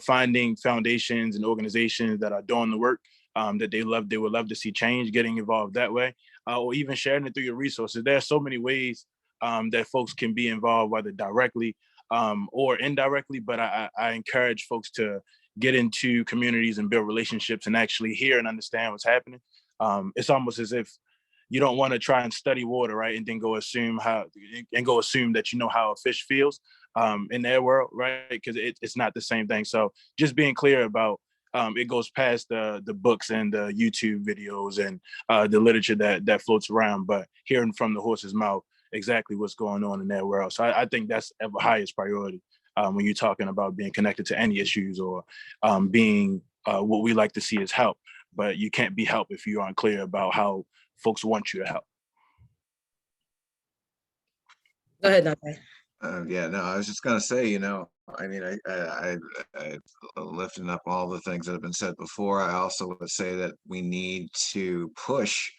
finding foundations and organizations that are doing the work that they would love to see change, getting involved that way, or even sharing it through your resources. There are so many ways that folks can be involved, whether directly or indirectly, but I encourage folks to get into communities and build relationships and actually hear and understand what's happening. It's almost as if you don't want to try and study water, right? And then go assume that you know how a fish feels in their world, right? Because it's not the same thing. So just being clear about it goes past the books and the YouTube videos and the literature that floats around, but hearing from the horse's mouth exactly what's going on in their world. So I think that's the highest priority when you're talking about being connected to any issues or being what we like to see as help. But you can't be help if you aren't clear about how folks want you to help. Go ahead, Dante. Yeah, no, I was just gonna say, I mean, I lifting up all the things that have been said before. I also would say that we need to push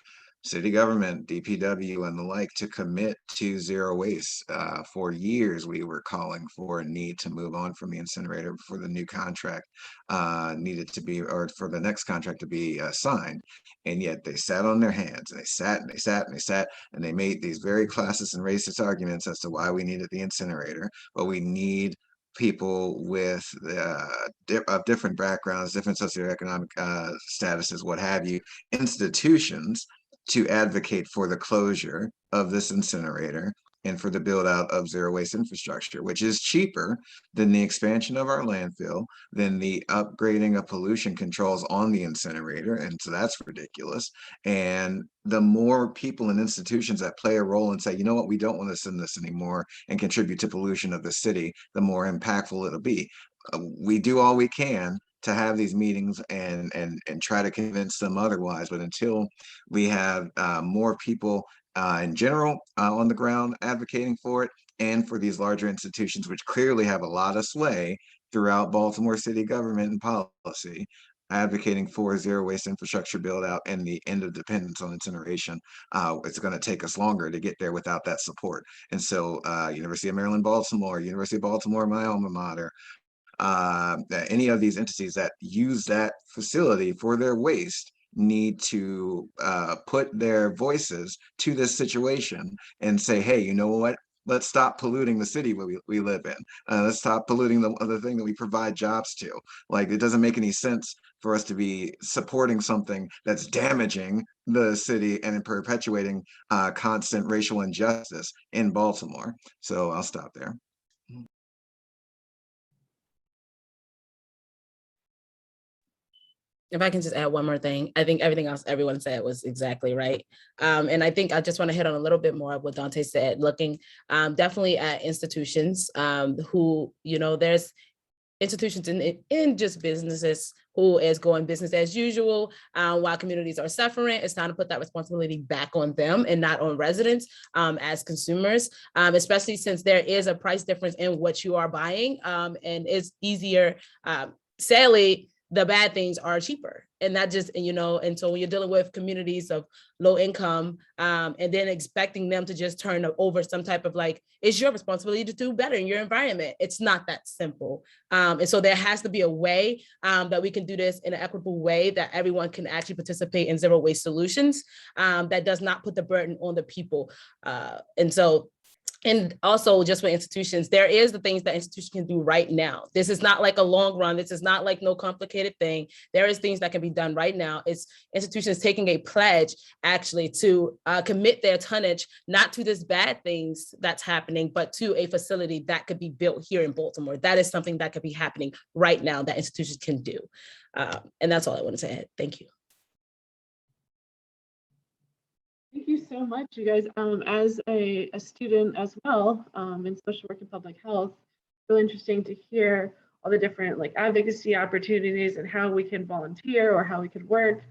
city government, DPW, and the like to commit to zero waste. For years, we were calling for a need to move on from the incinerator for the new contract needed to be, or for the next contract to be signed. And yet they sat on their hands and they sat and they sat and they sat and they made these very classist and racist arguments as to why we needed the incinerator. But we need people with of different backgrounds, different socioeconomic statuses, what have you, institutions to advocate for the closure of this incinerator and for the build out of zero waste infrastructure, which is cheaper than the expansion of our landfill, than the upgrading of pollution controls on the incinerator. And so that's ridiculous. And the more people and institutions that play a role and say, you know what, we don't want to send this anymore and contribute to pollution of the city, the more impactful it'll be. We do all we can to have these meetings and try to convince them otherwise. But until we have more people in general on the ground advocating for it, and for these larger institutions, which clearly have a lot of sway throughout Baltimore city government and policy, advocating for zero waste infrastructure build out and the end of dependence on incineration, it's going to take us longer to get there without that support. And so University of Maryland, Baltimore, University of Baltimore, my alma mater, any of these entities that use that facility for their waste need to put their voices to this situation and say, hey, you know what? Let's stop polluting the city we live in. Let's stop polluting the other thing that we provide jobs to. Like, it doesn't make any sense for us to be supporting something that's damaging the city and perpetuating constant racial injustice in Baltimore. So I'll stop there. If I can just add one more thing, I think everything else everyone said was exactly right. And I think I just want to hit on a little bit more of what Dante said, looking definitely at institutions who, there's institutions in just businesses who is going business as usual while communities are suffering. It's time to put that responsibility back on them and not on residents as consumers, especially since there is a price difference in what you are buying, and it's easier, sadly, the bad things are cheaper. And that just, and so when you're dealing with communities of low income and then expecting them to just turn over some type of it's your responsibility to do better in your environment. It's not that simple. And so there has to be a way that we can do this in an equitable way that everyone can actually participate in zero waste solutions that does not put the burden on the people. And also just for institutions, there is the things that institutions can do right now. This is not like a long run. This is not like no complicated thing. There is things that can be done right now. It's institutions taking a pledge actually to commit their tonnage, not to this bad things that's happening, but to a facility that could be built here in Baltimore. That is something that could be happening right now that institutions can do. And that's all I wanted to add. Thank you. Thank you so much, you guys. As a student as well, in social work and public health, really interesting to hear all the different like advocacy opportunities and how we can volunteer or how we could work.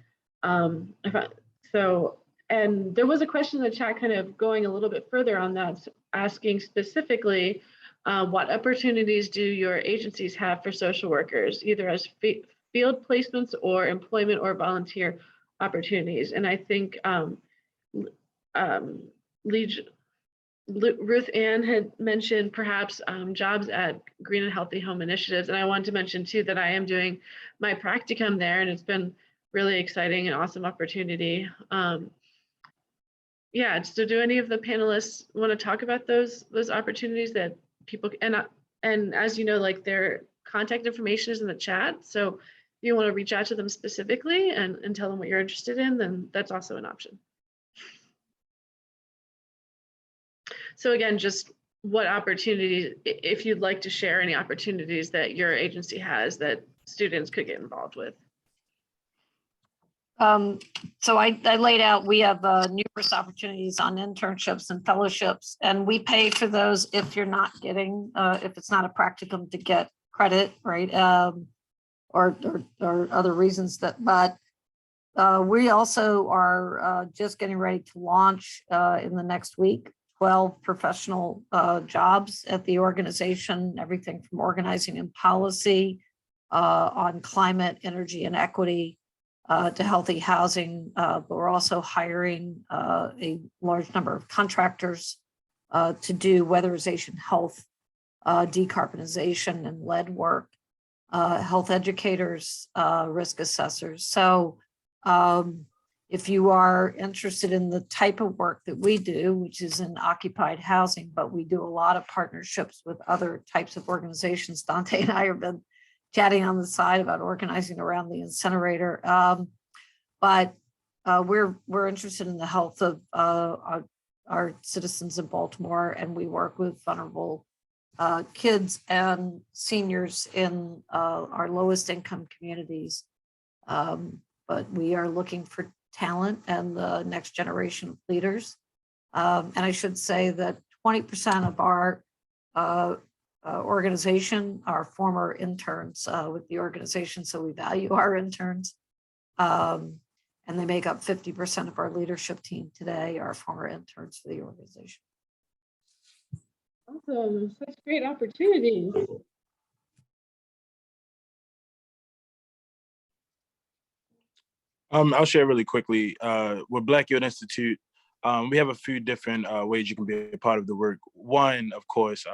So, and there was a question in the chat kind of going a little bit further on that, asking specifically, what opportunities do your agencies have for social workers, either as field placements or employment or volunteer opportunities? And I think Ruth Ann had mentioned perhaps jobs at Green and Healthy Home Initiatives. And I wanted to mention too that I am doing my practicum there, and it's been really exciting and awesome opportunity. Yeah, so do any of the panelists want to talk about those opportunities that people, and as you know, like their contact information is in the chat. So if you want to reach out to them specifically and tell them what you're interested in, then that's also an option. So again, just what opportunities, if you'd like to share any opportunities that your agency has that students could get involved with. So I laid out, we have numerous opportunities on internships and fellowships, and we pay for those if you're not getting, if it's not a practicum to get credit, right? Or other reasons that, but we also are just getting ready to launch in the next week 12 professional jobs at the organization, everything from organizing and policy on climate, energy, and equity to healthy housing. But we're also hiring a large number of contractors to do weatherization, health, decarbonization, and lead work, health educators, risk assessors. So if you are interested in the type of work that we do, which is in occupied housing, but we do a lot of partnerships with other types of organizations. Dante and I have been chatting on the side about organizing around the incinerator. But we're interested in the health of our citizens in Baltimore, and we work with vulnerable kids and seniors in our lowest income communities. But we are looking for talent and the next generation of leaders. And I should say that 20% of our organization are former interns with the organization, so we value our interns. And they make up 50% of our leadership team today are former interns for the organization. Awesome, such great opportunities. I'll share really quickly. With Black Youth Institute, we have a few different ways you can be a part of the work. One, of course,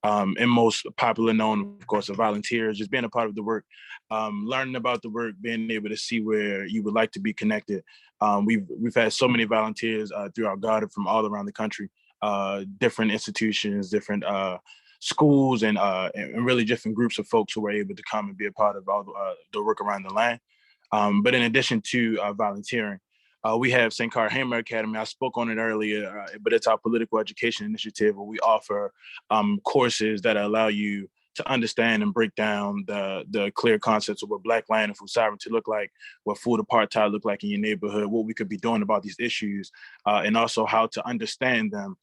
and most popular known, of course, are volunteers, just being a part of the work, learning about the work, being able to see where you would like to be connected. We've had so many volunteers throughout Garden from all around the country, different institutions, different schools, and really different groups of folks who were able to come and be a part of all the work around the land. But in addition to volunteering, we have St. Clair Hamer Academy. I spoke on it earlier, but it's our political education initiative where we offer courses that allow you to understand and break down the clear concepts of what Black land and food sovereignty look like, what food apartheid look like in your neighborhood, what we could be doing about these issues, and also how to understand them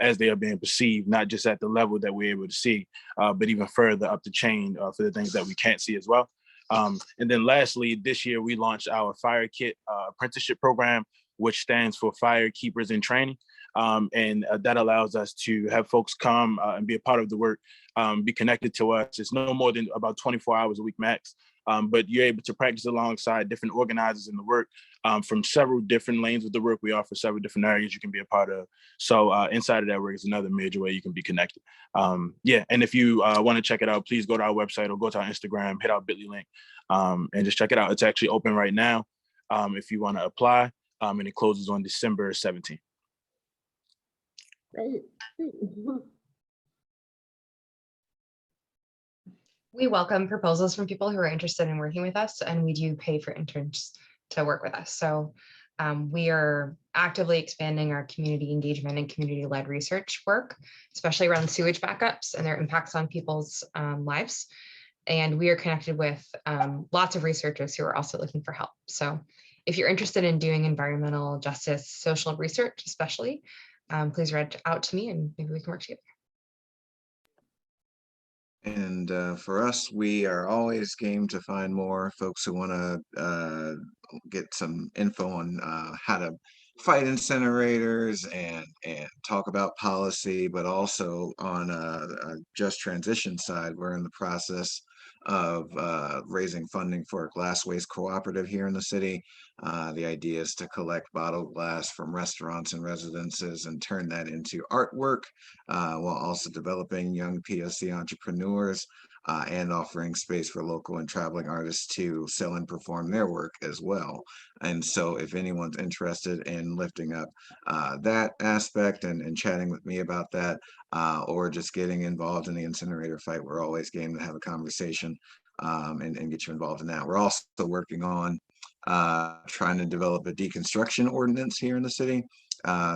as they are being perceived, not just at the level that we're able to see, but even further up the chain for the things that we can't see as well. And then lastly, this year we launched our Fire Kit apprenticeship program, which stands for Fire Keepers in Training. And that allows us to have folks come and be a part of the work, be connected to us. It's no more than about 24 hours a week max. But you're able to practice alongside different organizers in the work from several different lanes of the work. We offer several different areas you can be a part of. So inside of that work is another major way you can be connected. Yeah, and if you want to check it out, please go to our website or go to our Instagram, hit our bit.ly link, and just check it out. It's actually open right now if you want to apply, and it closes on December 17th. Great. We welcome proposals from people who are interested in working with us, and we do pay for interns to work with us. So we are actively expanding our community engagement and community-led research work, especially around sewage backups and their impacts on people's lives. And we are connected with lots of researchers who are also looking for help. So If you're interested in doing environmental justice, social research, especially, please reach out to me and maybe we can work together. And for us, we are always game to find more folks who want to get some info on how to fight incinerators and talk about policy, but also on a just transition side, we're in the process of raising funding for a glass waste cooperative here in the city. The idea is to collect bottled glass from restaurants and residences and turn that into artwork, while also developing young POC entrepreneurs and offering space for local and traveling artists to sell and perform their work as well. And so if anyone's interested in lifting up that aspect and chatting with me about that, or just getting involved in the incinerator fight, we're always game to have a conversation and get you involved in that. We're also working on trying to develop a deconstruction ordinance here in the city,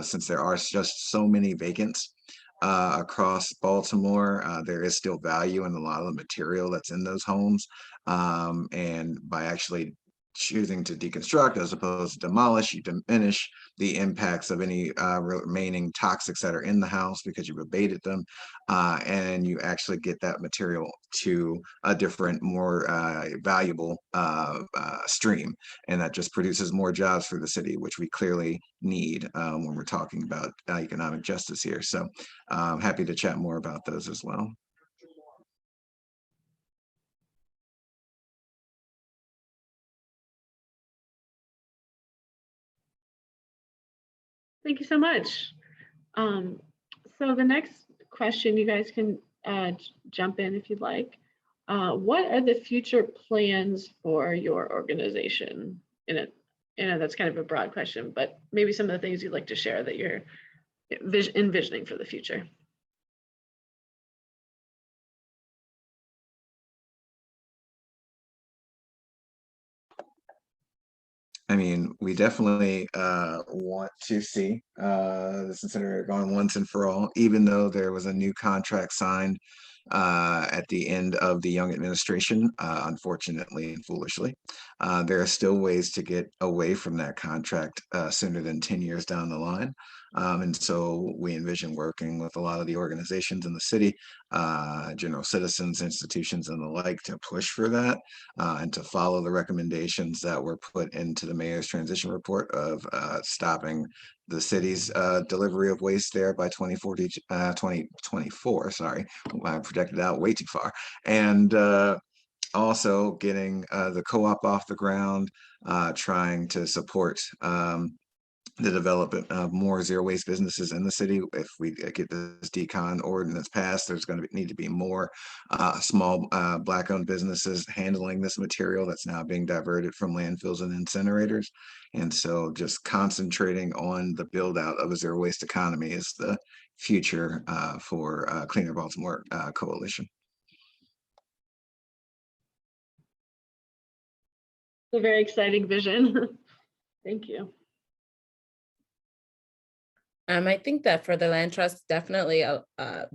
since there are just so many vacants across Baltimore. There is still value in a lot of the material that's in those homes. And by actually choosing to deconstruct as opposed to demolish, you diminish the impacts of any remaining toxics that are in the house because you've abated them, and you actually get that material to a different, more valuable stream, and that just produces more jobs for the city, which we clearly need when we're talking about economic justice here. So happy to chat more about those as well. Thank you so much. So the next question, you guys can jump in if you'd like. What are the future plans for your organization? That's kind of a broad question, but maybe some of the things you'd like to share that you're envisioning for the future. I mean, we definitely want to see this incinerator gone once and for all, even though there was a new contract signed at the end of the Young administration, unfortunately and foolishly. There are still ways to get away from that contract sooner than 10 years down the line. And so we envision working with a lot of the organizations in the city, general citizens, institutions, and the like to push for that and to follow the recommendations that were put into the mayor's transition report of stopping the city's delivery of waste there by 2024, sorry, I projected out way too far. And also getting the co-op off the ground, trying to support the development of more zero waste businesses in the city. If we get this decon ordinance passed, there's going to need to be more small Black-owned businesses handling this material that's now being diverted from landfills and incinerators. And so just concentrating on the build out of a zero waste economy is the future for Cleaner Baltimore Coalition. It's a very exciting vision. Thank you. I think that for the land trust, definitely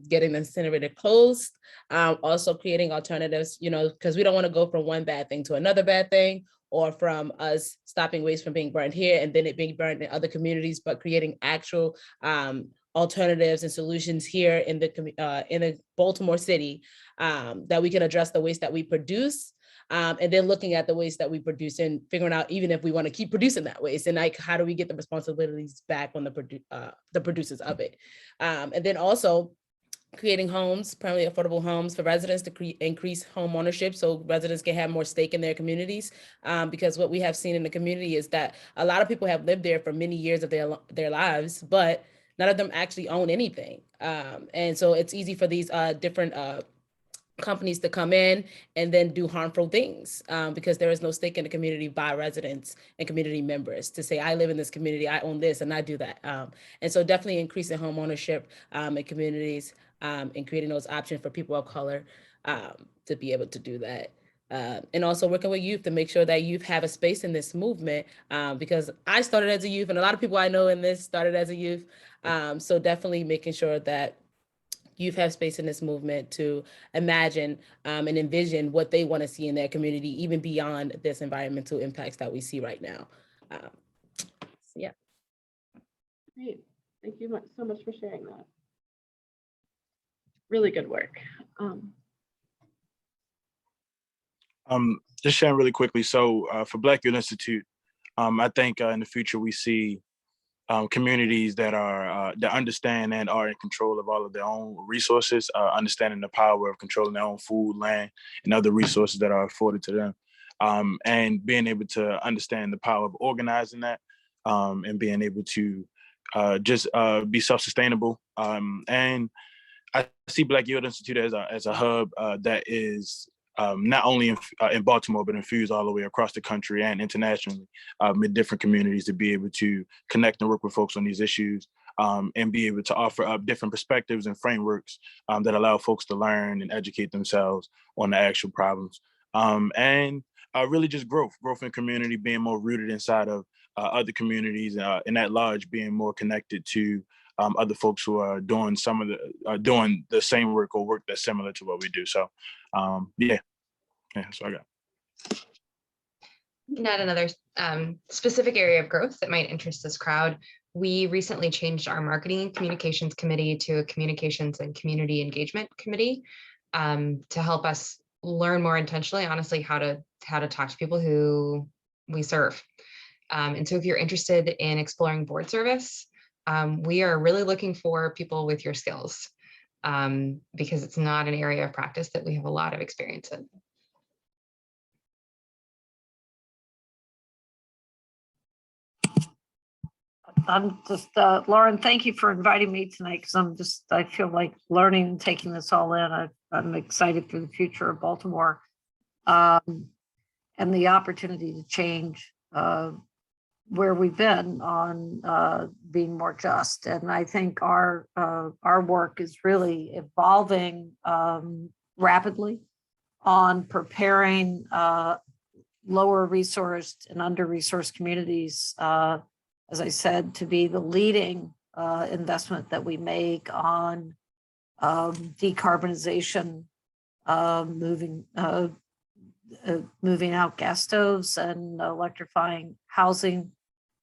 getting the incinerator closed, also creating alternatives, because we don't want to go from one bad thing to another bad thing, or from us stopping waste from being burned here and then it being burned in other communities, but creating actual alternatives and solutions here in the Baltimore city that we can address the waste that we produce. And then looking at the waste that we produce and figuring out even if we want to keep producing that waste, and like how do we get the responsibilities back on the producers of it, and then also creating homes, primarily affordable homes for residents to increase home ownership so residents can have more stake in their communities, because what we have seen in the community is that a lot of people have lived there for many years of their lives, but none of them actually own anything, and so it's easy for these different companies to come in and then do harmful things because there is no stake in the community by residents and community members to say, I live in this community, I own this, and I do that. And so definitely increasing home ownership in communities and creating those options for people of color to be able to do that. And also working with youth to make sure that youth have a space in this movement, because I started as a youth and a lot of people I know in this started as a youth. So definitely making sure that youth have space in this movement to imagine and envision what they want to see in their community, even beyond this environmental impacts that we see right now. Um, so yeah. Great. Thank you so much for sharing that. Really good work. Just sharing really quickly. So for Black Youth Institute, I think in the future we see communities that are that understand and are in control of all of their own resources, understanding the power of controlling their own food, land, and other resources that are afforded to them, and being able to understand the power of organizing that, and being able to just be self-sustainable. And I see Black Youth Institute as a hub that is not only in Baltimore, but infused all the way across the country and internationally, in different communities, to be able to connect and work with folks on these issues, and be able to offer up different perspectives and frameworks that allow folks to learn and educate themselves on the actual problems. And really just growth in community, being more rooted inside of other communities, and at large being more connected to other folks who are doing doing the same work or work that's similar to what we do. So yeah, so I got. Not another specific area of growth that might interest this crowd. We recently changed our marketing and communications committee to a communications and community engagement committee, to help us learn more intentionally, honestly, how to talk to people who we serve. And so if you're interested in exploring board service, we are really looking for people with your skills, because it's not an area of practice that we have a lot of experience in. I'm just, Lauren, thank you for inviting me tonight, because I feel like learning and taking this all in. I'm excited for the future of Baltimore, and the opportunity to change where we've been on being more just. And I think our work is really evolving rapidly on preparing lower resourced and under-resourced communities, as I said, to be the leading investment that we make on decarbonization, moving out gas stoves and electrifying housing,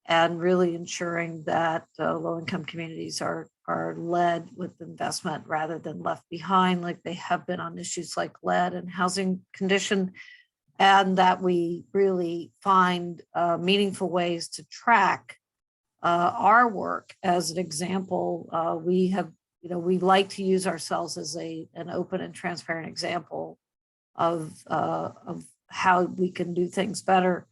and really ensuring that low-income communities are led with investment rather than left behind like they have been on issues like lead and housing condition, and that we really find meaningful ways to track our work. As an example, we like to use ourselves as an open and transparent example of how we can do things better.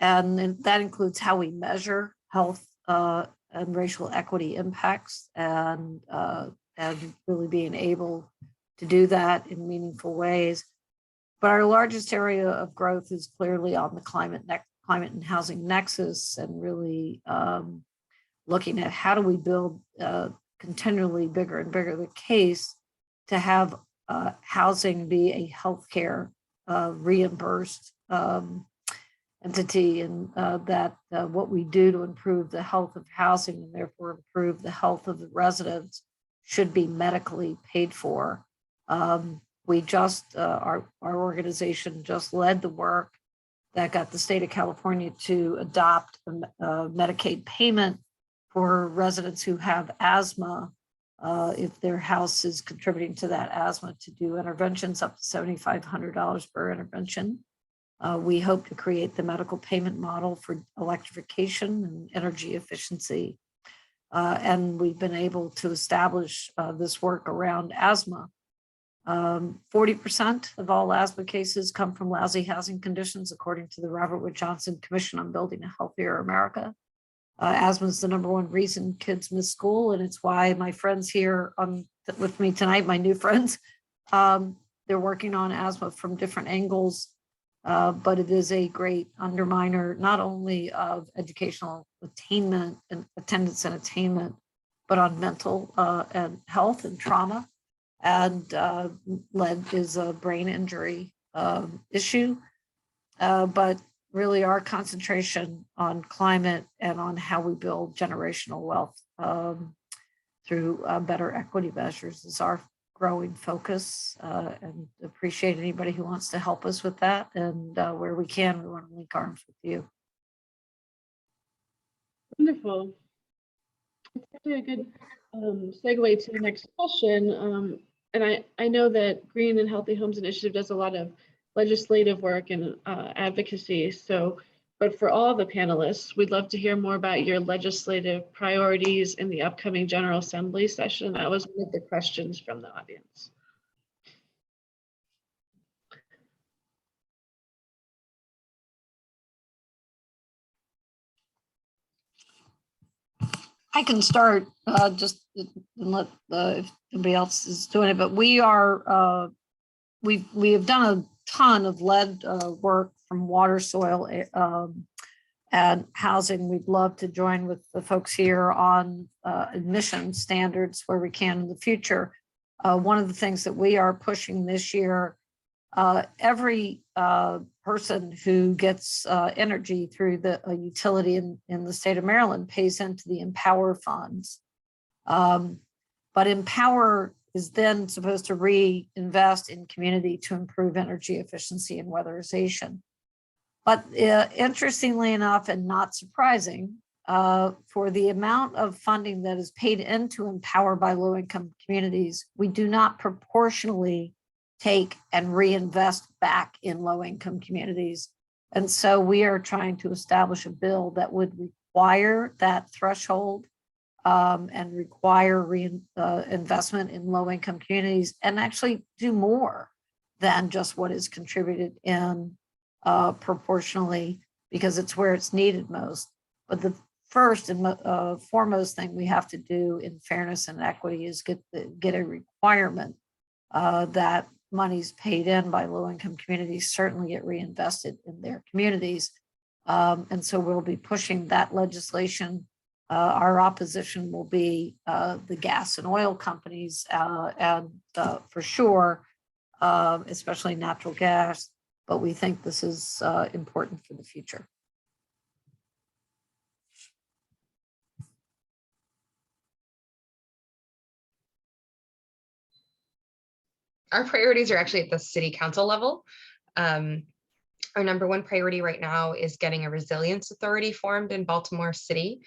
And that includes how we measure health and racial equity impacts, and really being able to do that in meaningful ways. But our largest area of growth is clearly on the climate and housing nexus, and really looking at how do we build continually bigger and bigger the case to have housing be a healthcare reimbursed entity, and that what we do to improve the health of housing and therefore improve the health of the residents should be medically paid for. We just, our organization just led the work that got the state of California to adopt a Medicaid payment for residents who have asthma, if their house is contributing to that asthma, to do interventions up to $7,500 per intervention. We hope to create the medical payment model for electrification and energy efficiency. And we've been able to establish this work around asthma. 40% of all asthma cases come from lousy housing conditions, according to the Robert Wood Johnson Commission on Building a Healthier America. Asthma is the #1 reason kids miss school, and it's why my friends here with me tonight, my new friends, they're working on asthma from different angles, but it is a great underminer, not only of educational attainment and attendance and attainment, but on mental and health and trauma. And lead is a brain injury issue, but really our concentration on climate and on how we build generational wealth through better equity measures is our growing focus, and appreciate anybody who wants to help us with that. And where we can, we want to link arms with you. Wonderful. It's actually a good segue to the next question. And I know that Green and Healthy Homes Initiative does a lot of legislative work and advocacy. So, but for all the panelists, we'd love to hear more about your legislative priorities in the upcoming General Assembly session. That was one of the questions from the audience. I can start just and let if anybody else is doing it, but we have done a ton of lead work from water, soil, and housing. We'd love to join with the folks here on admission standards where we can in the future. One of the things that we are pushing this year, every person who gets energy through the utility in the state of Maryland pays into the Empower funds. But Empower is then supposed to reinvest in community to improve energy efficiency and weatherization. But interestingly enough, and not surprising, for the amount of funding that is paid into Empower by low-income communities, we do not proportionally take and reinvest back in low-income communities. And so we are trying to establish a bill that would require that threshold and require investment in low-income communities and actually do more than just what is contributed in proportionally, because it's where it's needed most. But the first and foremost thing we have to do in fairness and equity is get a requirement that monies paid in by low-income communities certainly get reinvested in their communities. And so we'll be pushing that legislation. Our opposition will be the gas and oil companies, and for sure, especially natural gas, but we think this is important for the future. Our priorities are actually at the city council level. Our number one priority right now is getting a resilience authority formed in Baltimore City.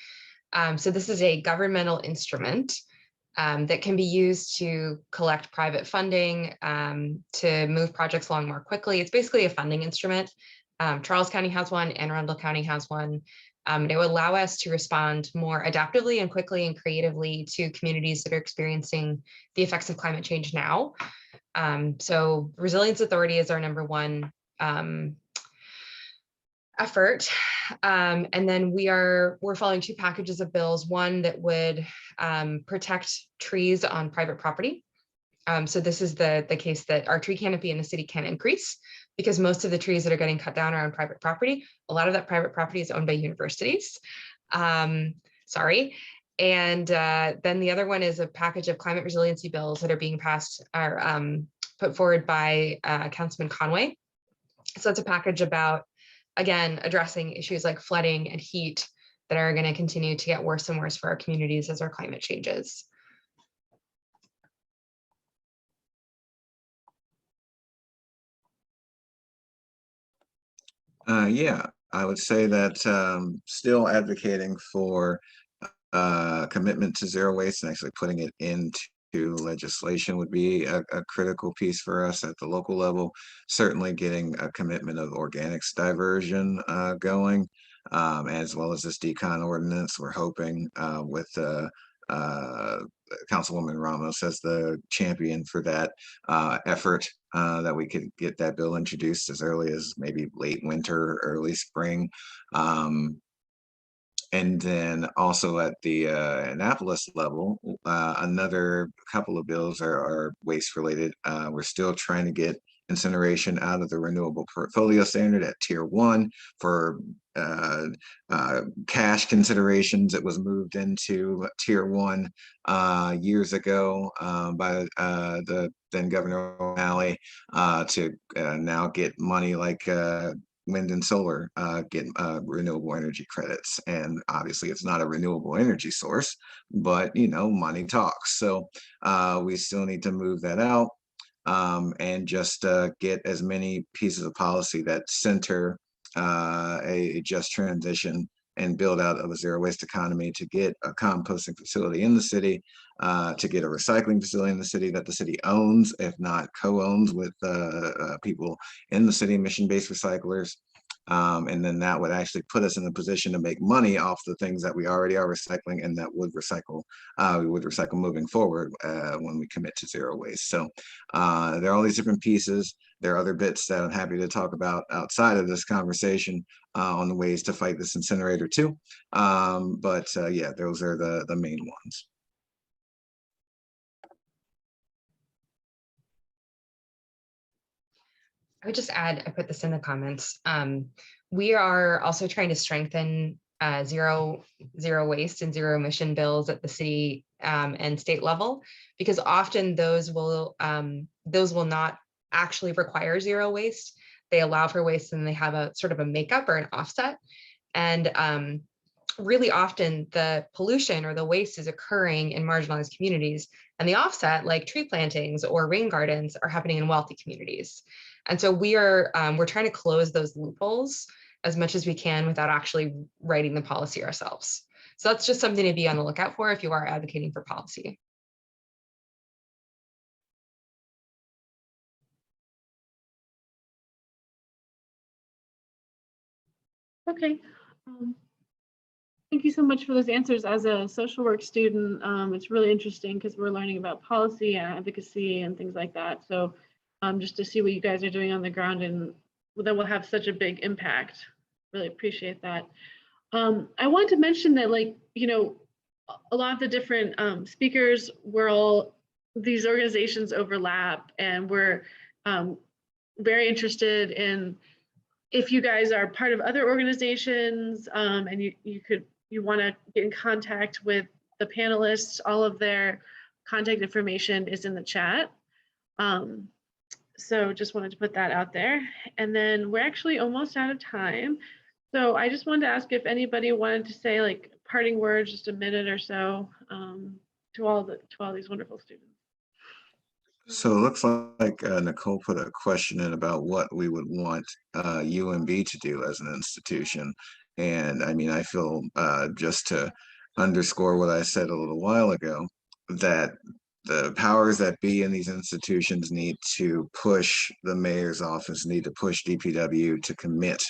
So this is a governmental instrument that can be used to collect private funding to move projects along more quickly. It's basically a funding instrument. Charles County has one, Anne Arundel County has one. It will allow us to respond more adaptively and quickly and creatively to communities that are experiencing the effects of climate change now. So Resilience Authority is our number one effort. And then we're following two packages of bills, one that would protect trees on private property. So this is the case that our tree canopy in the city can increase because most of the trees that are getting cut down are on private property. A lot of that private property is owned by universities. Sorry. And then the other one is a package of climate resiliency bills that are being passed or put forward by Councilman Conway. So it's a package about, again, addressing issues like flooding and heat that are going to continue to get worse and worse for our communities as our climate changes. Yeah, I would say that still advocating for commitment to zero waste and actually putting it into legislation would be a critical piece for us at the local level. Certainly getting a commitment of organics diversion going, as well as this decon ordinance. We're hoping with Councilwoman Ramos as the champion for that effort, that we could get that bill introduced as early as maybe late winter, early spring. And then also at the Annapolis level, another couple of bills are waste related. We're still trying to get incineration out of the renewable portfolio standard at tier 1 for cash considerations. It was moved into tier 1 years ago by the then Governor O'Malley to now get money like wind and solar get renewable energy credits. And obviously it's not a renewable energy source, but money talks. So we still need to move that out and just get as many pieces of policy that center a just transition and build out of a zero waste economy, to get a composting facility in the city, to get a recycling facility in the city that the city owns, if not co-owns with people in the city, mission-based recyclers. And then that would actually put us in a position to make money off the things that we already are recycling, and that would recycle, we would recycle moving forward when we commit to zero waste. So there are all these different pieces. There are other bits that I'm happy to talk about outside of this conversation on the ways to fight this incinerator too. But yeah, those are the main ones. I would just add, I put this in the comments. We are also trying to strengthen zero waste and zero emission bills at the city and state level, because often those will not actually require zero waste. They allow for waste and they have a sort of a makeup or an offset. And really often the pollution or the waste is occurring in marginalized communities, and the offset, like tree plantings or rain gardens, are happening in wealthy communities. And so we're trying to close those loopholes as much as we can without actually writing the policy ourselves. So that's just something to be on the lookout for if you are advocating for policy. Okay. Thank you so much for those answers. As a social work student, it's really interesting because we're learning about policy and advocacy and things like that. So just to see what you guys are doing on the ground, and that will have such a big impact. Really appreciate that. I want to mention that, like, you know, a lot of the different speakers, these organizations overlap, and we're very interested in if you guys are part of other organizations and you want to get in contact with the panelists. All of their contact information is in the chat. So just wanted to put that out there. And then we're actually almost out of time. So I just wanted to ask if anybody wanted to say, like, parting words, just a minute or so, to all these wonderful students. So it looks like Nicole put a question in about what we would want UMB to do as an institution. And I mean, I feel just to underscore what I said a little while ago, that the powers that be in these institutions need to push the mayor's office, need to push DPW to commit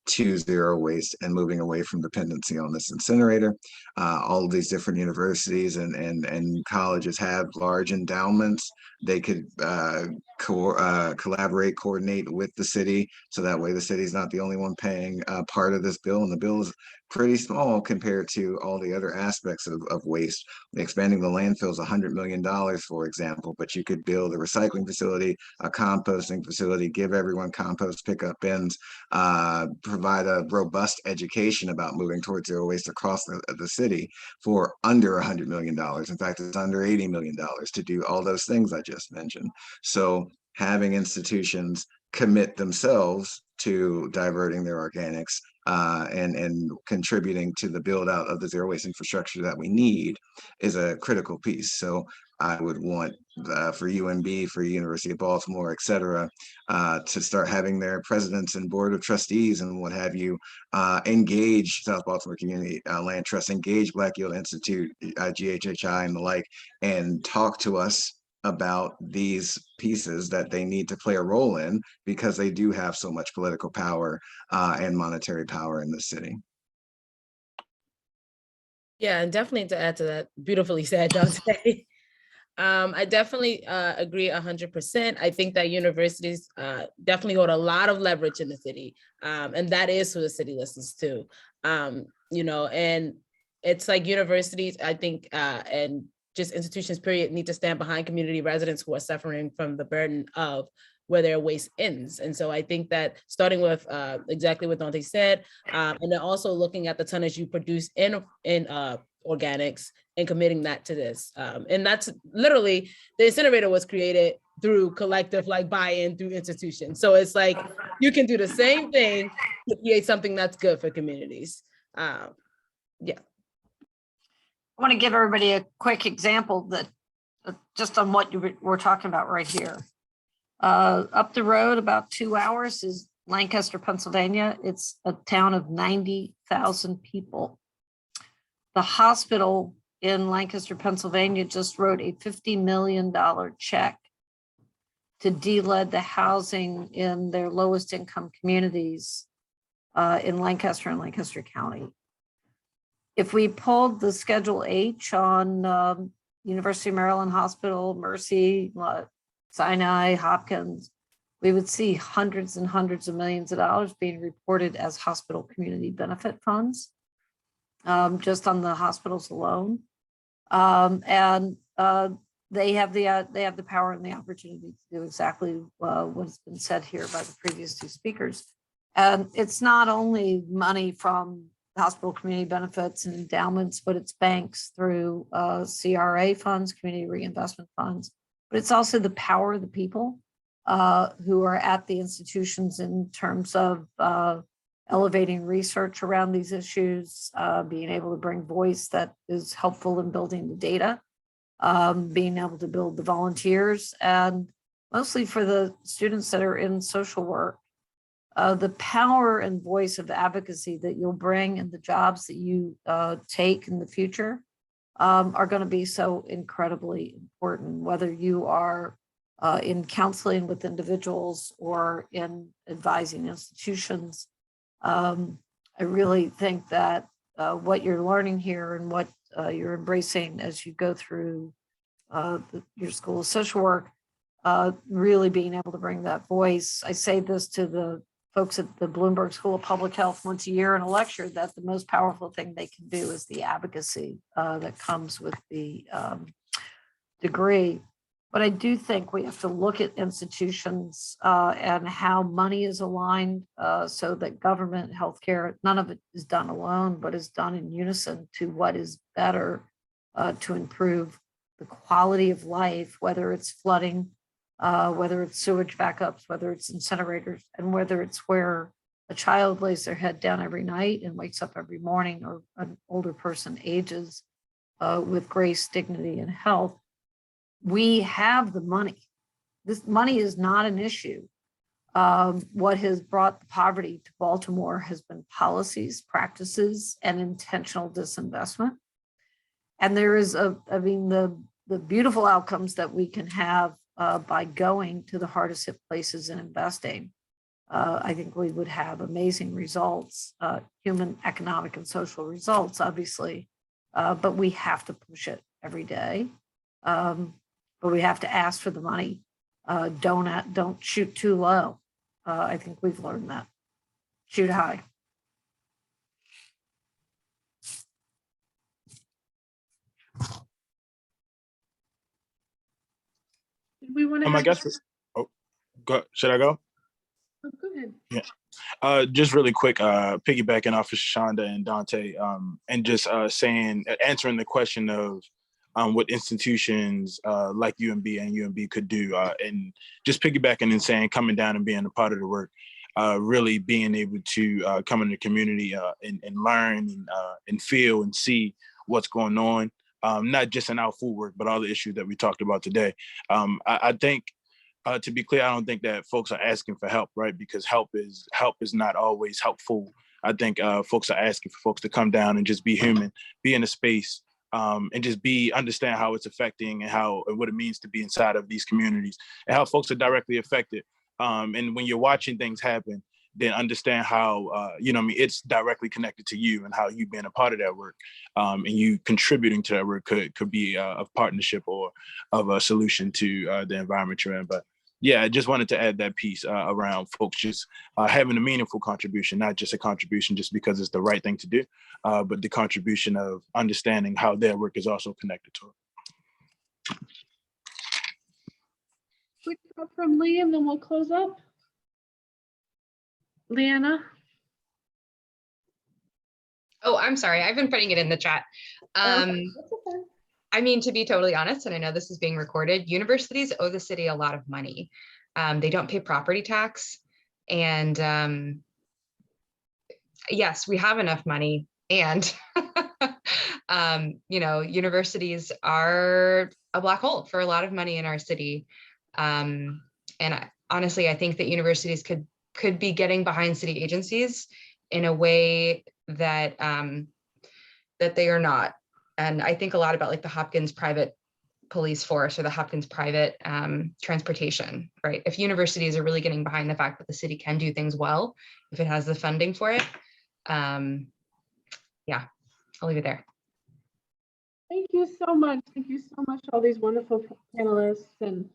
to zero waste and moving away from dependency on this incinerator. All of these different universities and colleges have large endowments. They could collaborate, coordinate with the city, so that way the city's not the only one paying part of this bill, and the bill is pretty small compared to all the other aspects of waste. Expanding the landfill is $100 million, for example, but you could build a recycling facility, a composting facility, give everyone compost pickup bins, provide a robust education about moving towards zero waste across the city for under $100 million. In fact, it's under $80 million to do all those things I just mentioned. So having institutions commit themselves to diverting their organics and contributing to the build out of the zero waste infrastructure that we need is a critical piece. So I would want for UMB, for University of Baltimore, et cetera, to start having their presidents and board of trustees and what have you engage South Baltimore Community Land Trust, engage Black Yield Institute, GHHI and the like, and talk to us about these pieces that they need to play a role in, because they do have so much political power and monetary power in the city. Yeah, and definitely to add to that, beautifully said, Dante. I definitely agree 100%. I think that universities definitely hold a lot of leverage in the city, and that is who the city listens to. You know, and it's like universities, I think, and just institutions, period, need to stand behind community residents who are suffering from the burden of where their waste ends. And so I think that starting with exactly what Dante said, and then also looking at the tonnage you produce in organics and committing that to this. And that's literally, the incinerator was created through collective like buy-in through institutions. So it's like, you can do the same thing to create something that's good for communities. Yeah. I want to give everybody a quick example that just on what we're talking about right here. Up the road about 2 hours is Lancaster, Pennsylvania. It's a town of 90,000 people. The hospital in Lancaster, Pennsylvania just wrote a $50 million check to de-lead the housing in their lowest income communities in Lancaster and Lancaster County. If we pulled the Schedule H on University of Maryland Hospital, Mercy, Sinai, Hopkins, we would see hundreds and hundreds of millions of dollars being reported as hospital community benefit funds, just on the hospitals alone. They have the power and the opportunity to do exactly what's been said here by the previous two speakers. And it's not only money from hospital community benefits and endowments, but it's banks through CRA funds, community reinvestment funds, but it's also the power of the people who are at the institutions in terms of elevating research around these issues, being able to bring voice that is helpful in building the data, being able to build the volunteers, and mostly for the students that are in social work. The power and voice of advocacy that you'll bring and the jobs that you take in the future are going to be so incredibly important, whether you are in counseling with individuals or in advising institutions. I really think that what you're learning here and what you're embracing as you go through your school of social work, really being able to bring that voice. I say this to the folks at the Bloomberg School of Public Health once a year in a lecture, that the most powerful thing they can do is the advocacy that comes with the degree. But I do think we have to look at institutions and how money is aligned so that government, healthcare, none of it is done alone, but is done in unison to what is better to improve the quality of life, whether it's flooding, whether it's sewage backups, whether it's incinerators, and whether it's where a child lays their head down every night and wakes up every morning, or an older person ages with grace, dignity, and health. We have the money. This money is not an issue. What has brought the poverty to Baltimore has been policies, practices, and intentional disinvestment. And there is the beautiful outcomes that we can have by going to the hardest hit places and investing. I think we would have amazing results, human, economic, and social results, obviously, but we have to push it every day. But we have to ask for the money. Don't shoot too low. I think we've learned that. Shoot high. Did we want to? I guess. Should I go? Oh, go ahead. Yeah. Just really quick, piggybacking off of Shonda and Dante, and just answering the question of what institutions like UMB and UMB could do, and just piggybacking and saying, coming down and being a part of the work, really being able to come in the community and learn and feel and see what's going on, not just in our food work, but all the issues that we talked about today. I think, to be clear, I don't think that folks are asking for help, right? Because help is not always helpful. I think folks are asking for folks to come down and just be human, be in a space, and just understand how it's affecting and what it means to be inside of these communities and how folks are directly affected. And when you're watching things happen, then understand how, it's directly connected to you and how you being a part of that work, and you contributing to that work could be a partnership or of a solution to the environment you're in. But yeah, I just wanted to add that piece around folks just having a meaningful contribution, not just a contribution just because it's the right thing to do, but the contribution of understanding how their work is also connected to it. Quick thought from Lee, and then we'll close up. Leanna? Oh, I'm sorry. I've been putting it in the chat. That's okay. I mean, to be totally honest, and I know this is being recorded, universities owe the city a lot of money. They don't pay property tax. And yes, we have enough money. And, universities are a black hole for a lot of money in our city. Honestly, I think that universities could could be getting behind city agencies in a way that that they are not. And I think a lot about like the Hopkins private police force or the Hopkins private transportation, right? If universities are really getting behind the fact that the city can do things well, if it has the funding for it, yeah, I'll leave it there. Thank you so much. Thank you so much, all these wonderful panelists. And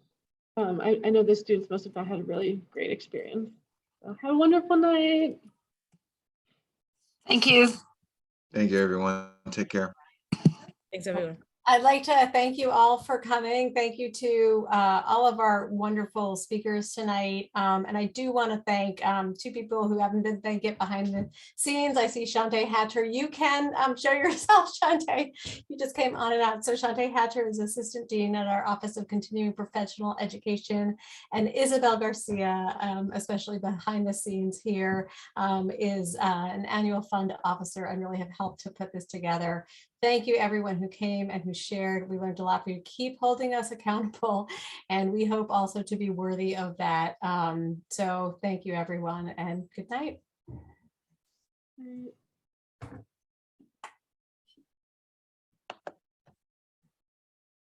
I know the students must have had a really great experience. So have a wonderful night. Thank you. Thank you, everyone. Take care. Thanks, everyone. I'd like to thank you all for coming. Thank you to all of our wonderful speakers tonight. And I do want to thank two people who haven't been thanked yet behind the scenes. I see Shantae Hatcher. You can show yourself, Shantae. You just came on and out. So Shantae Hatcher is Assistant Dean at our Office of Continuing Professional Education. And Isabel Garcia, especially behind the scenes here, is an annual fund officer and really have helped to put this together. Thank you, everyone who came and who shared. We learned a lot. You keep holding us accountable, and we hope also to be worthy of that. So thank you, everyone, and good night.